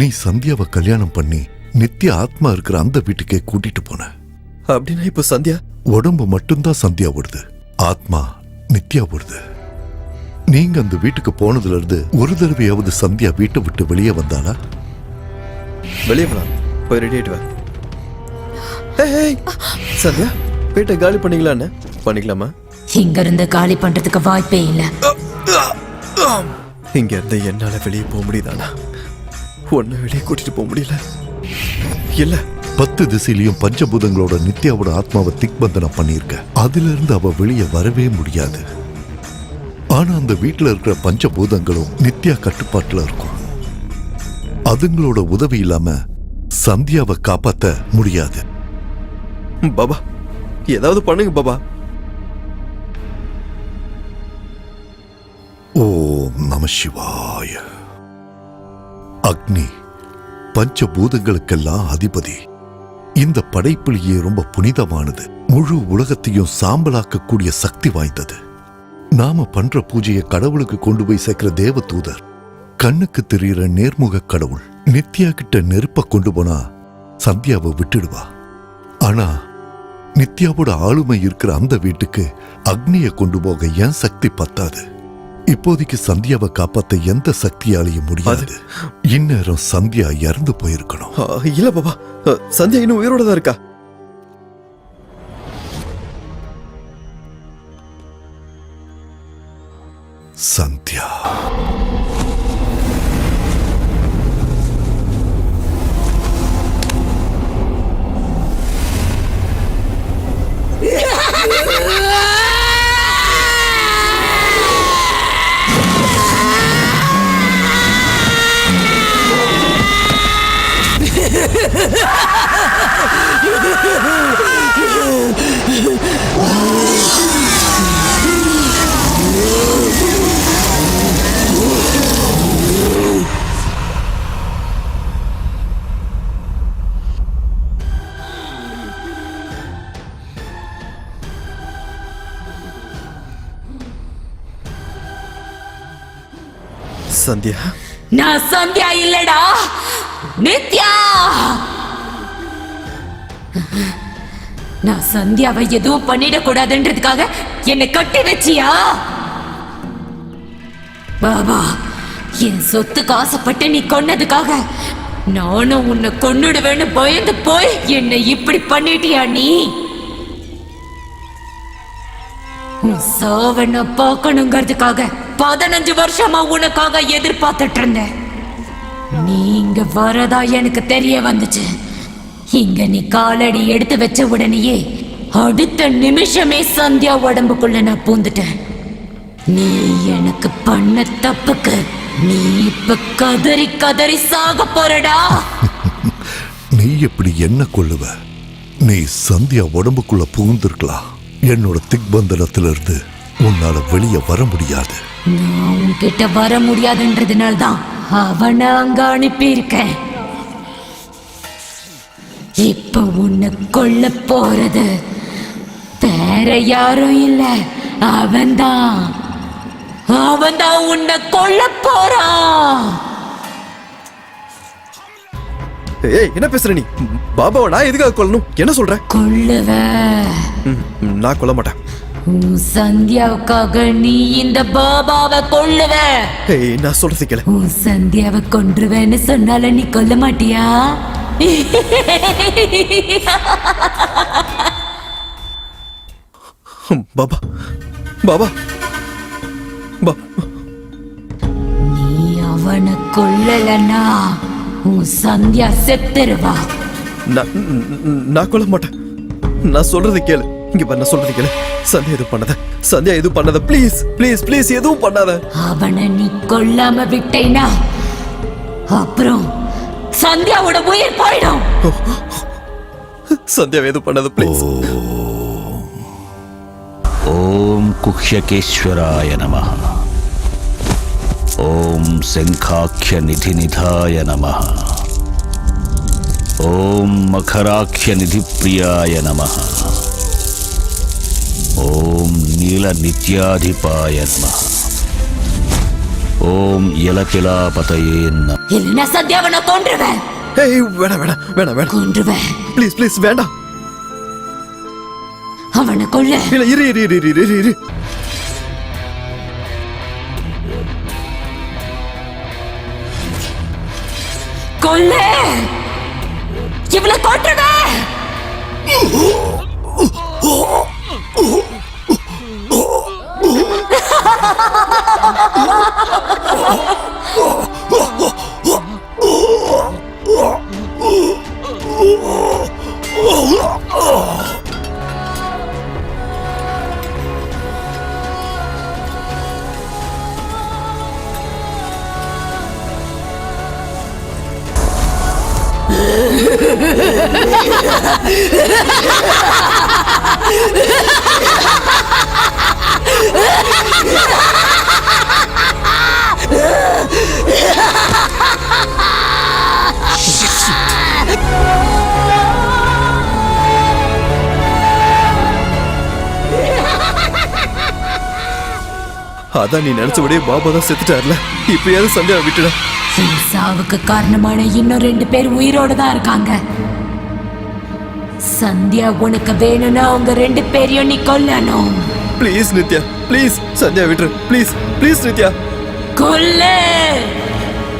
நீ சந்தியாவை கல்யாணம் பண்ணி நித்யா ஆத்மா இருக்கிற அந்த வீட்டுக்கே கூட்டிட்டு போன. அப்படின்னா இப்ப சந்தியா உடம்பு மட்டும்தான் சந்தியா ஓடுது, ஆத்மா நித்யா ஓடுது. நீங்க அந்த வீட்டுக்கு போனதுல இருந்து ஒரு தடவையாவது சந்தியா வீட்டை விட்டு வெளியே வந்தாளா? வெளியே போலாம், போய் ரெடி ஆயிட்டு வா. சந்தியா வீட்டை காலி பண்ணிக்கலான்னு பண்ணிக்கலாமா? இங்க இருந்து காலி பண்றதுக்கு வாய்ப்பே இல்ல. இங்க இருந்து என்னால வெளியே போக முடியுதானா? ஒன்னு வெளியே கூட்டிட்டு போக முடியல. இல்ல 10 திசையிலையும் பஞ்சபூதங்களோட நித்யாவோட ஆத்மாவை திக்பந்தனம் பண்ணிருக்க. அதுல இருந்து அவ வெளியே வரவே முடியாது. ஆனா அந்த வீட்டுல இருக்கிற பஞ்சபூதங்களும் நித்யா கட்டுப்பாட்டுல இருக்கும். அதுங்களோட உதவி இல்லாம சந்தியாவை காப்பாத்த முடியாது. பாபா ஏதாவது பண்ணுங்க பாபா. ஓம் நம சிவாய. அக்னி பஞ்சபூதங்களுக்கெல்லாம் அதிபதி. இந்த படைப்பிலேயே ரொம்ப புனிதமானது. முழு உலகத்தையும் சாம்பலாக்கக்கூடிய சக்தி வாய்ந்தது. நாம பண்ற பூஜையை கடவுளுக்கு கொண்டு போய் சேர்க்கிற தேவ தூதர், கண்ணுக்கு தெரிகிற நேர்முக கடவுள். நித்யா கிட்ட நெருப்ப கொண்டு போனா சந்தியாவை விட்டுடுவா. ஆனா நித்யாவோட ஆளுமை இருக்கிற அந்த வீட்டுக்கு அக்னியை கொண்டு போக என் சக்தி பத்தாது. இப்போதைக்கு சந்தியாவை காப்பாத்த எந்த சக்தியாலையும் முடியாது. இந்நேரம் சந்தியா இறந்து போயிருக்கணும். இல்ல பாபா, சந்தியா இன்னும் உயிரோட தான் இருக்கா. சந்தியா சந்தியா நான் சந்தியா இல்லடா, நித்யா. நான் சந்தியாவை எதுவும் பண்ணிடக்கூடாதுன்றதுக்காக என்னை கட்டி வச்சியா? பாபா, என் சொத்துக்கு ஆசைப்பட்டு நீ கொன்னதுக்காக நானும் உன்னை கொன்னுடுவேன்னு பயந்து போய் என்னை இப்படி பண்ணிட்டியா நீ? உன் சாவை நான் பார்க்கணுங்கிறதுக்காக 15 வருஷமா உனக்காக எதிர்பார்த்துட்டு இருந்தேன். நீங்க வரதா எனக்கு தெரிய வந்துச்சு. இங்க நீ காலடி எடுத்து வச்ச உடனேயே அடுத்த நிமிஷமே சந்தியா உடம்புக்குள்ள நான் பூந்துட்டேன். நீ எனக்கு பண்ண தப்புக்கு நீ இப்ப கதறி கதறி சாக போறடா. நீ எப்படி என்ன கொள்ளுவ? நீ சந்தியா உடம்புக்குள்ள புகுந்திருக்கலாம். என்னோட திக்பந்தனத்திலிருந்து உன்னால வெளியே வர முடியாது. நான் உன்கிட்ட வர முடியாதுன்றதுனால தான் அவனை அங்க அனுப்பி இருக்கேன். இப்ப உன்னை கொல்ல போறது வேற யாரும் இல்ல, அவன்தான் உன்னை கொல்ல போறான். ஏய், என்ன பேசுற நீ? பாபாவை நான் எதுக்காக கொல்லணும்? என்ன சொல்ற? கொல்லுவ. நான் கொல்ல மாட்டேன். உன் சந்தியாவுக்காக நீ இந்த பாபாவை கொல்லுவ. ஏய், நான் சொல்றது கேளு. உன் சந்தியாவை கொன்றுவேன்னு சொன்னால நீ கொல்ல மாட்டியா? பாபா பாபா பா நீ அவனை கொல்லலன்னா உன் சந்தியா செத்துருவா. நான் கொல்ல மாட்டேன். நான் சொல்றது கேளு. இங்க பாரு, நான் சொல்றது கேளு. சந்தியா எதுவும் பண்ணாத. ப்ளீஸ் ப்ளீஸ் ப்ளீஸ் எதுவும் பண்ணாத. அவனை நீ கொல்லாம விட்டேனா அப்புறம் சந்தியாவோட உயிர் போயிடும். சந்தியா எதுவும் பண்ணாத ப்ளீஸ். ஓம் குஹ்யகேஸ்வராய நமः. ஓம் சங்காக்ய நிதிநிதாய நமः. ஓம் மகராக்ய நிதிப்ரியாய நமः. ஓம் நீல நித்யாதிபாய நமः. ஓம் இலகிலாபதயே நமः. இல்லைன்னா சந்தியாவனை கொன்றுவேன். ஏய், வேணாம். கொன்றுவேன். ப்ளீஸ் ப்ளீஸ் வேண்டாம். அவனை கொல்ல. இல்ல, இரு. கொல்ல. இவளை கொன்றுவேன். அதான் நீ நினைச்சபடியே பாபா தான் செத்துட்டார்ல. இப்பயாவது சந்தியா விட்டுட. சாவுக்கு காரணமான இன்னும் 2 பேர் உயிரோட தான் இருக்காங்க. சந்தியா உனக்கு வேணும்னா அவங்க 2 பேரையும் நீ கொல்லணும். ப்ளீஸ் நித்யா, ப்ளீஸ் சந்தியா விட்டுரு. ப்ளீஸ் நித்யா. கொல்லு.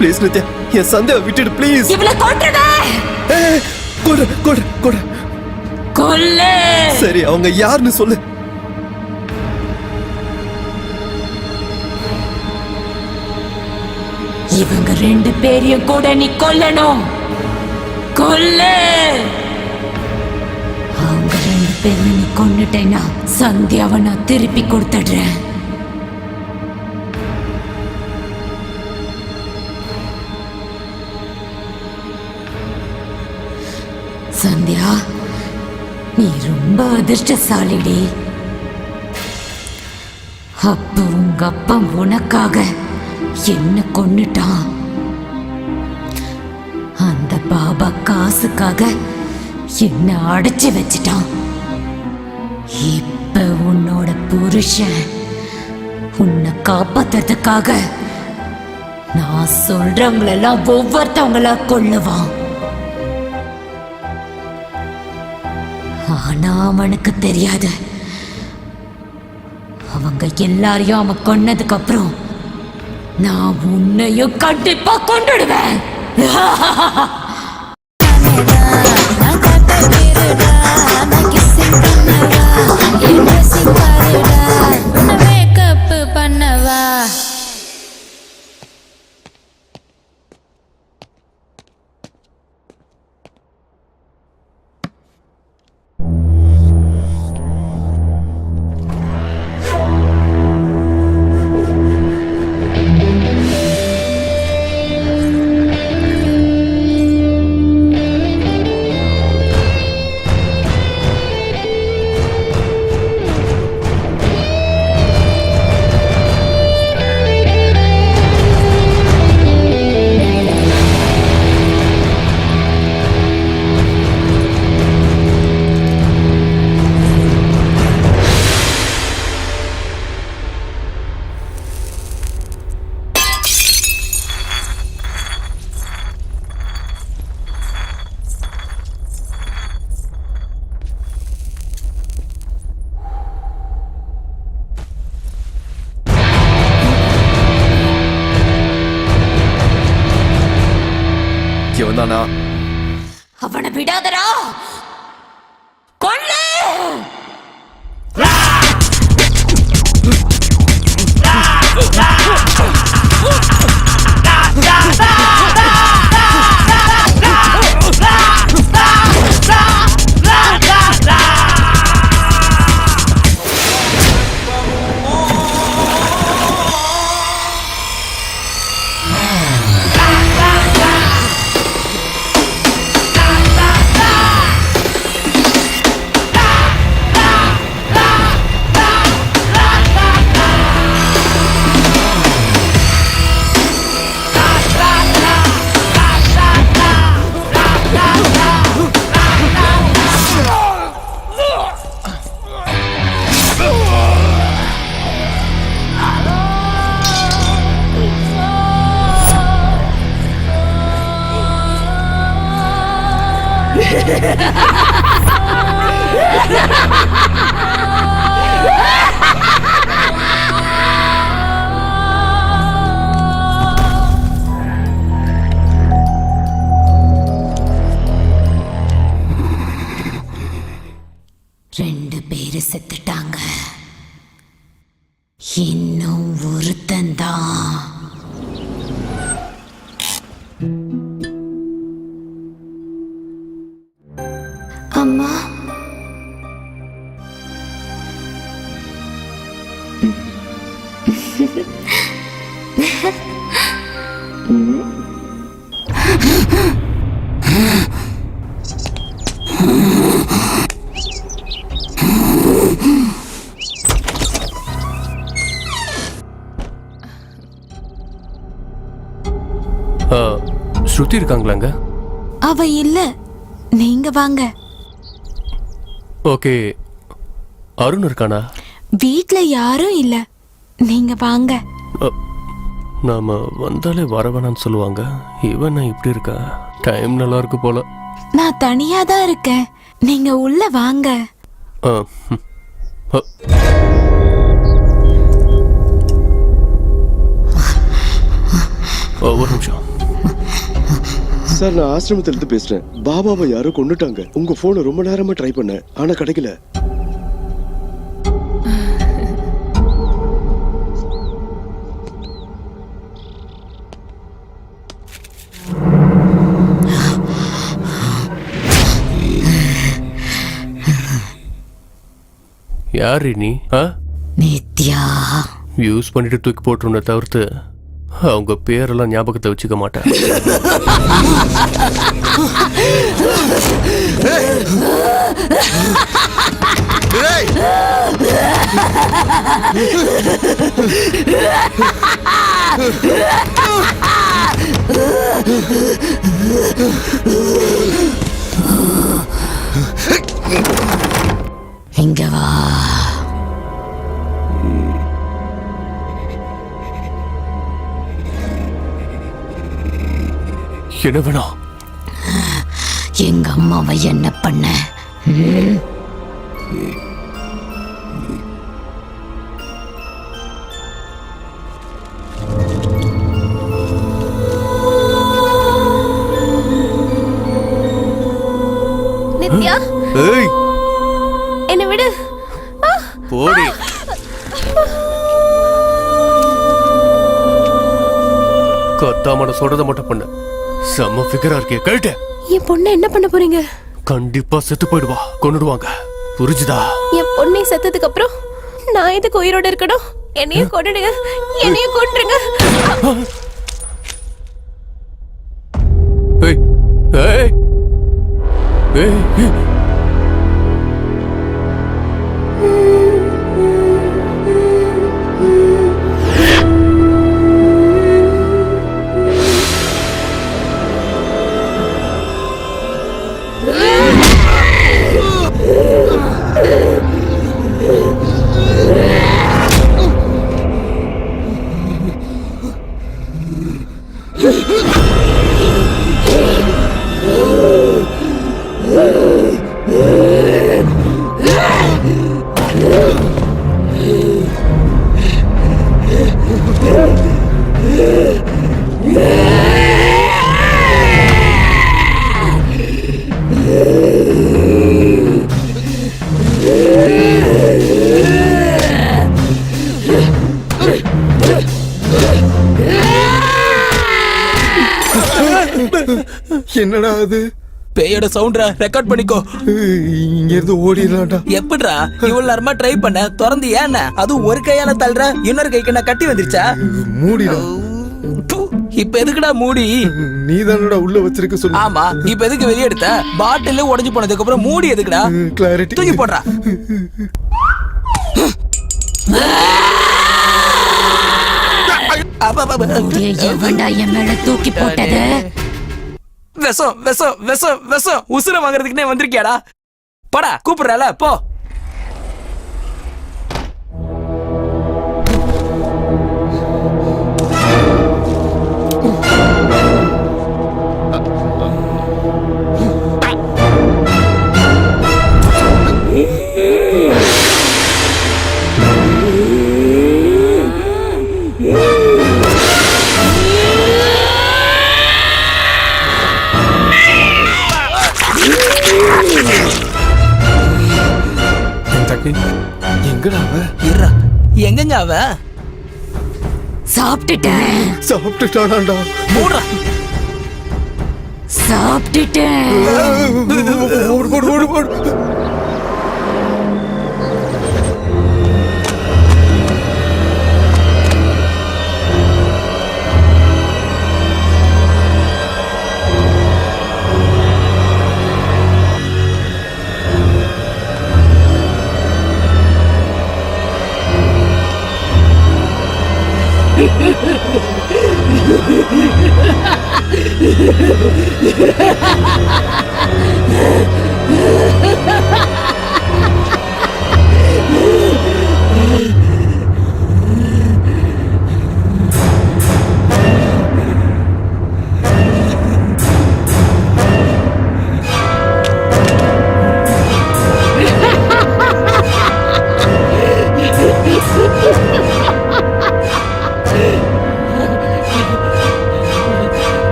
ப்ளீஸ் நித்யா, என் சந்தியா விட்டுடு ப்ளீஸ். இவளை கொன்றுடா. கொடு. கொல்லு. சரி, அவங்க யாருன்னு சொல்லு. இவங்க 2 பேரையும் கூட நீ கொல்லணும். கொல்லு. அவங்க 2 பேரையும் நீ கொன்னுட்டேன்னா சந்தியாவை நான் திருப்பி கொடுத்துடுறேன். சந்தியா, நீ ரொம்ப அதிர்ஷ்டசாலிடி. அப்ப உங்க அப்பா உனக்காக என்ன கொன்னுட்டான். அந்த பாபா காசுக்காக என்ன அடைச்சு வச்சிட்டான். இப்ப உன்னோட புருஷன் உன்னை காப்பாத்துறதுக்காக நான் சொல்றவங்களெல்லாம் ஒவ்வொருத்தவங்களா கொல்லுவான். ஆனா அவனுக்கு தெரியாது, அவங்க எல்லாரையும் அவன் கொன்னதுக்கு அப்புறம் நான் உன்னையும் கண்டிப்பா கொண்டுடுவேன். பண்ணவா விடாதடா, கொல்லு. ரெண்டு பேரு செத்துட்டாங்க, இன்னும் ஒருத்தன்தான். அம்மா, ஸ்ருதி இருக்காங்களாங்க? அவ இல்ல, நீங்க வாங்க. ஓகே, அருண் இருக்கானா? வீட்ல யாரும் இல்ல, நீங்க வாங்க. நாம வந்தாலே வரவேணான்னு சொல்லுவாங்க. இவன் இப்படி இருக்கா? டைம் நல்லா இருக்கு போல. நான் தனியா தான் இருக்கேன், நீங்க உள்ள வாங்க. ஒரு நிமிஷம் சார், நான் ஆசிரமத்துல இருந்து பேசுறேன். பாபாவை யாரோ கொண்டுட்டாங்க. உங்க போனை ரொம்ப நேரமா ட்ரை பண்ண, ஆனா கிடைக்கல. யாரு நீ? நித்யா. யூஸ் பண்ணிட்டு தூக்கி போட்டுருந்த தவிர்த்து அவங்க பேரெல்லாம் ஞாபகத்தை வச்சுக்க மாட்டேன். இங்க வா. என்ன வேணும்? எங்க அம்மாவை என்ன பண்ண? நித்யா, ஏய், என்ன விடு. போடி. கத்தாமட சொல்றத மட்டும் பண்ண. செம்ம ஃபிகரா இருக்கே, கேட்டு. என் பொண்ணை என்ன பண்ண போறீங்க? கண்டிப்பா செத்து போயிடுவா, கொன்னுடுவாங்க. புரிஞ்சுதா? என் பொண்ணை செத்ததுக்கு அப்புறம் நான் எதுக்கு உயிரோட இருக்கணும்? என்னையும் கொன்னுடுங்க, என்னையும் கொன்றுங்க. ஏய் ஏய் ஏய், என்னடா அது? பேயோட சவுண்ட்ரா, ரெக்கார்ட் பண்ணிக்கோ. இங்க இருந்து ஓடிடலாம்டா. எப்படிடா இவ்வளவு நேரமா ட்ரை பண்ண, திறந்து ஏன் அதுவும் ஒரு கையால தள்ளுற, இன்னொரு கைக்கு நான் கட்டி வந்துருச்சா? மூடிடா. இப்ப எதுக்குடா மூடி? நீ தானடா உள்ள வச்சிருக்க சொல்லு. ஆமா, இப்ப எதுக்கு வெளிய எடுத்த? பாட்டில் உடைஞ்சு போனதுக்கு அப்புறம் மூடி எதுக்குடா? கிளாரிட்டி. தூக்கி போடுறா. எவன்டா என் மேல தூக்கி போட்டது? விஷம் விஷம் விஷம் விஷம் உசுர வாங்குறதுக்குன்னே வந்திருக்கியாடா? படா, கூப்பிடுறல போ. எங்கடா அவ? இருடா, எங்கங்க அவ? சாப்பிட்டுட்டேன். சாப்பிட்டுட்டானாடா. மூடுறா. சாப்பிட்டுட்டேன். ஓடு ஓடு ஓடு ஓடு.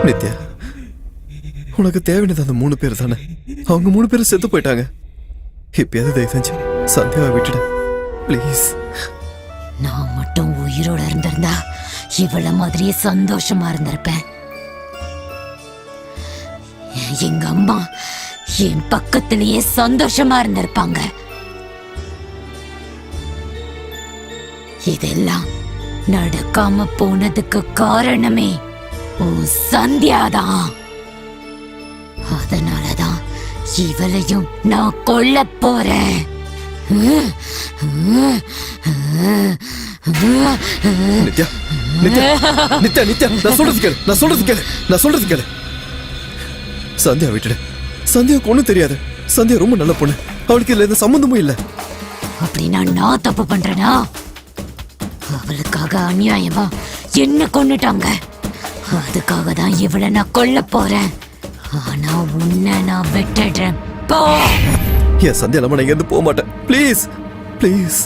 நித்யா, உனக்கு தேவையானது அந்த 3 பேர் தானே? அவங்க 3 பேரும் செத்து போயிட்டாங்க. இப்பயாவது தயவு செஞ்சு சந்தியாவை விட்டுட ப்ளீஸ். நான் மட்டும் உயிரோட இருந்திருந்தா இவள மாதிரியே சந்தோஷமா இருந்திருப்பேன். எங்க அம்மா என் பக்கத்திலேயே சந்தோஷமா இருந்திருப்பாங்க. இதெல்லாம் நடக்காம போனதுக்கு காரணமே உன் சந்தியாதான். அதனாலதான் இவளையும் நான் கொல்ல போறேன். நித்யா நித்யா நித்யா நித்யா, நான் சொல்றது கேளு. சந்தியா விட்டுடு. சந்தியாவுக்கு ஒண்ணும் தெரியாது. சந்தியா ரொம்ப நல்ல பொண்ணு. அவளுக்கு இதுல எந்த சம்பந்தமும் இல்ல. அப்படின்னா நான் தப்பு பண்றேனா? அவளுக்காக அநியாயமா என்ன கொன்னுட்டாங்க. அதுக்காக தான் இவளை நான் கொல்ல போறேன். ஆனா உன்னை நான் விட்டுடுறேன். போ. என் சந்தியா இல்லாம நான் இருந்து போக மாட்டேன். Please please.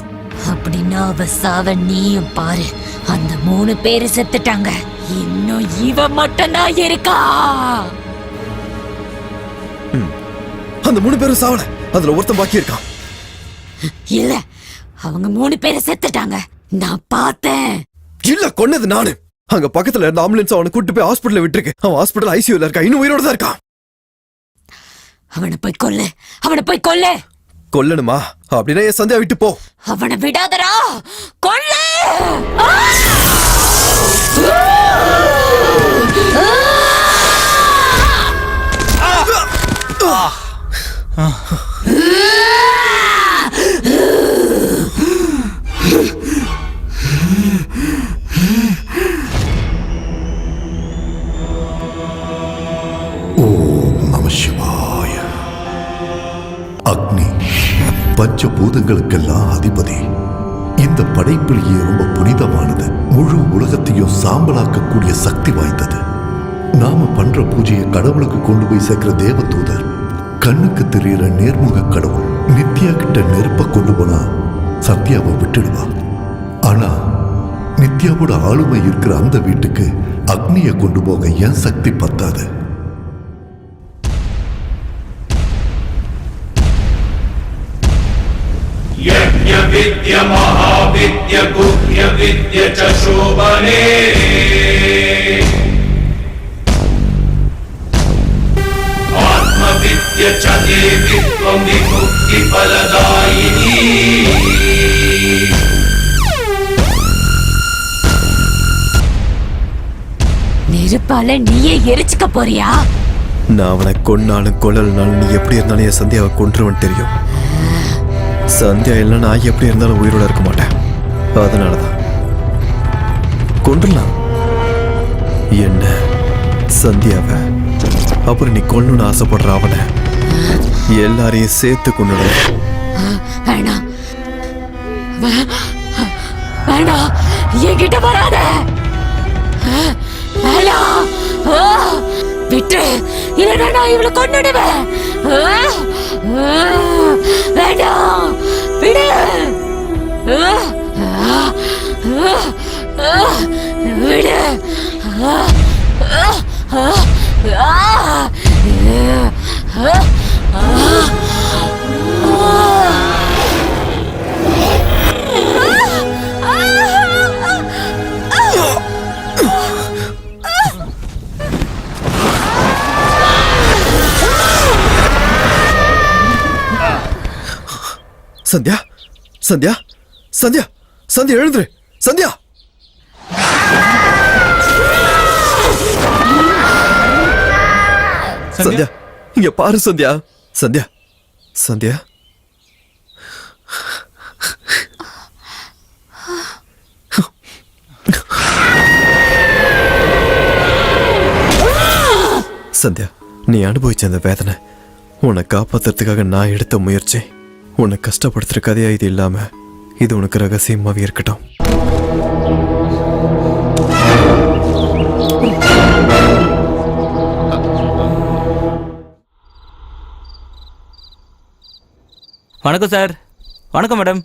அப்படின்னா அவ சாவ நீயும் பாரு. அந்த 3 பேரு செத்துட்டாங்க. இன்னும் இவ மட்டும்தான் இருக்கா. அந்த 3 பேரும் சாவல. அதுல ஒருத்தன் பாக்கி இருக்கான். இல்ல, அவங்க 3 பேரு செத்துட்டாங்க. நான் பார்த்தேன். இல்ல, கொன்னது நானு. அங்க பக்கத்துல இருந்த ஆம்புலன்ஸ் அவனை கூட்டு போய் ஹாஸ்பிடல்ல விட்டுருக்கு. அவன் ஹாஸ்பிடல் ஐசியூல இருக்கான். இன்னும் உயிரோட தான் இருக்கான். அவனை போய் கொல்லு. கொல்லணுமா? அப்படின்னா என் சந்தியா விட்டு போ. அவனை விடாதடா. கொல்லு. ஓம் நம சிவாய. அக்னி பஞ்சபூதங்களுக்கெல்லாம் அதிபதி. இந்த படைப்பிலேயே ரொம்ப புனிதமானது. முழு உலகத்தையும் சாம்பலாக்கக்கூடிய சக்தி வாய்ந்தது. நாம பண்ற பூஜையை கடவுளுக்கு கொண்டு போய் சேர்க்கிற தேவதூதர், கண்ணுக்கு தெரியற நேர்முக கடவுள். நித்யா கிட்ட நெருப்ப கொண்டு போனா சத்யாவை விட்டுடுவா. ஆனா நித்யாவோட ஆளுமை இருக்கிற அந்த வீட்டுக்கு அக்னியை கொண்டு போக என் சக்தி பத்தாது. யஜ்ஞ विद्य महाविद्य गुह्य विद्य च शोभने आत्मविद्य च देवी त्वं विमुक्ति फलदायिनी நெருப்பால நீயே எரிச்சுக்க போறியா? நான் அவனை கொன்னாலும் கொல்லலனாலும் நீ எப்படி இருந்தாலும் என் சந்தியாவை கொன்றுவன் தெரியும். சந்தியா இல்லை நான் எப்படி இருந்தாலும் உயிரோட இருக்க மாட்டேன். அதனாலதான் கொன்றலாம். என்ன சந்தியாவை அப்புறம் நீ கொல்லணும்னு ஆசைப்படுற அவனை எல்லாரையும் சேர்த்து கொண்டுட. வேணாம் வேணாம், என்கிட்ட வராத. வேணாம், விட்டு, இல்லைன்னா நான் இவளை கொன்னுடுவேன். வேண்டாம், விடு. விடு. சந்தியா சந்தியா சந்தியா சந்தியா எழுந்துரு. சந்தியா சந்தியா இங்க பாரு. சந்தியா சந்தியா சந்தியா சந்தியா நீ அனுபவிச்ச அந்த வேதனை உன்னை காப்பாத்துறதுக்காக நான் எடுத்த முயற்சி. உன்னை கஷ்டப்படுத்துற கதையா இது இல்லாம இது உனக்கு ரகசியமாவே இருக்கட்டும். வணக்கம் சார். வணக்கம் மேடம்.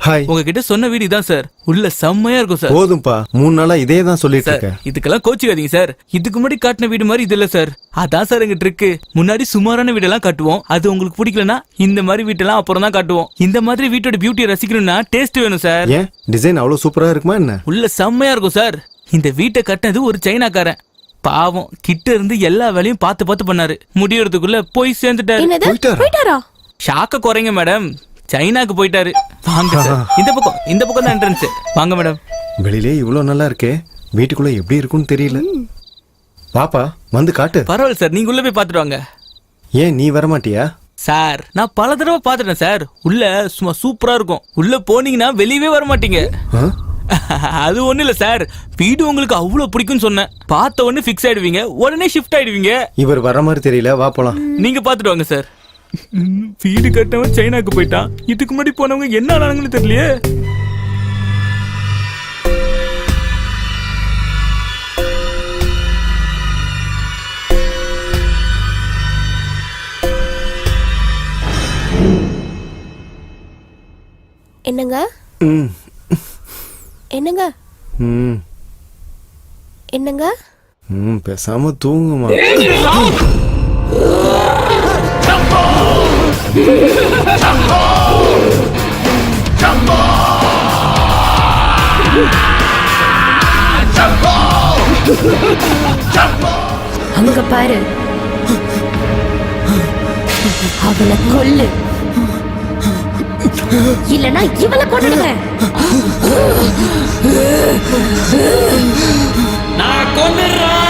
ஹாய். உங்ககிட்ட சொன்ன வீடு இதான் சார். உள்ள செம்மையா இருக்கும் சார். போதும்பா, 3 நாளா இதே தான் சொல்லிட்டு இருக்கேன். இதுக்கெல்லாம் கோச்சிக்காதீங்க சார். இதுக்கு முன்னாடி காட்டின வீடு மாதிரி இது இல்ல சார். அதான் சார் எங்க ட்ரிக்கு. முன்னாடி சுமாரான வீடெல்லாம் காட்டுவோம். அது உங்களுக்கு பிடிக்கலனா இந்த மாதிரி வீட்டெல்லாம் அப்புறம் தான் காட்டுவோம். இந்த மாதிரி வீட்டோட பியூட்டியை ரசிக்கணும்னா டேஸ்ட் வேணும் சார். ஏன் டிசைன் அவ்வளவு சூப்பரா இருக்குமா என்ன? உள்ள செம்மையா இருக்கும் சார். இந்த வீட்டை கட்டினது ஒரு சைனாக்காரன். பாவம், கிட்ட இருந்து எல்லா வேலையும் பார்த்து பார்த்து பண்ணாரு. முடியறதுக்குள்ள போய் சேர்ந்துட்டாரு. ஷாக்க குறைங்க மேடம். சைனாக்கு போயிட்டாரு. வாங்க சார். இந்த பக்கம் தான் என்ட்ரன்ஸ். வாங்க மேடம். வெளியிலே இவ்வளவு நல்லா இருக்கே, வீட்டுக்குள்ள எப்படி இருக்கும்னு தெரியல. பாப்பா வந்து காட்டு. பரவாயில்ல சார், நீங்க உள்ள போய் பாத்துட்டு வாங்க. ஏன் நீ வர மாட்டியா? சார் நான் பல தடவை பாத்துட்டேன் சார். உள்ள சும்மா சூப்பரா இருக்கும். உள்ள போனீங்கன்னா வெளியவே வர மாட்டீங்க. அது ஒண்ணு இல்ல சார், வீடு உங்களுக்கு அவ்வளவு பிடிக்கும்னு சொன்னேன். பார்த்த உடனே ஃபிக்ஸ் ஆயிடுவீங்க, உடனே ஷிஃப்ட் ஆயிடுவீங்க. இவர் வர மாதிரி தெரியல, வா போலாம். நீங்க பாத்துட்டு வாங்க சார். வீடு கட்டவன் சைனாக்கு போயிட்டான். இதுக்கு முன்னாடி போனவங்க என்ன ஆனாங்கன்னு தெரியலையே. என்னங்க என்னங்க என்னங்க பேசாம தூங்குமா. அங்க பாரு, அவளை கொல்லு, இல்லனா இவளை கொன்னுடுவேன். நான் கொன்னுறேன்.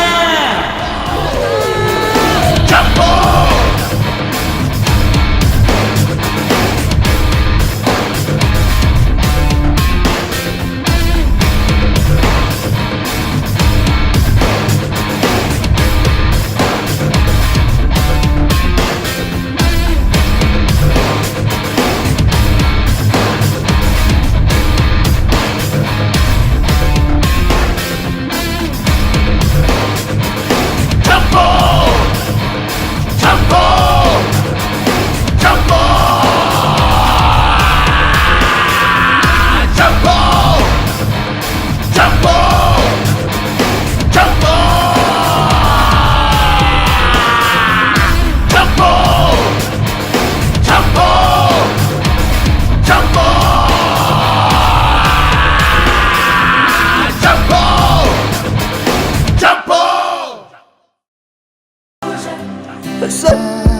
சார்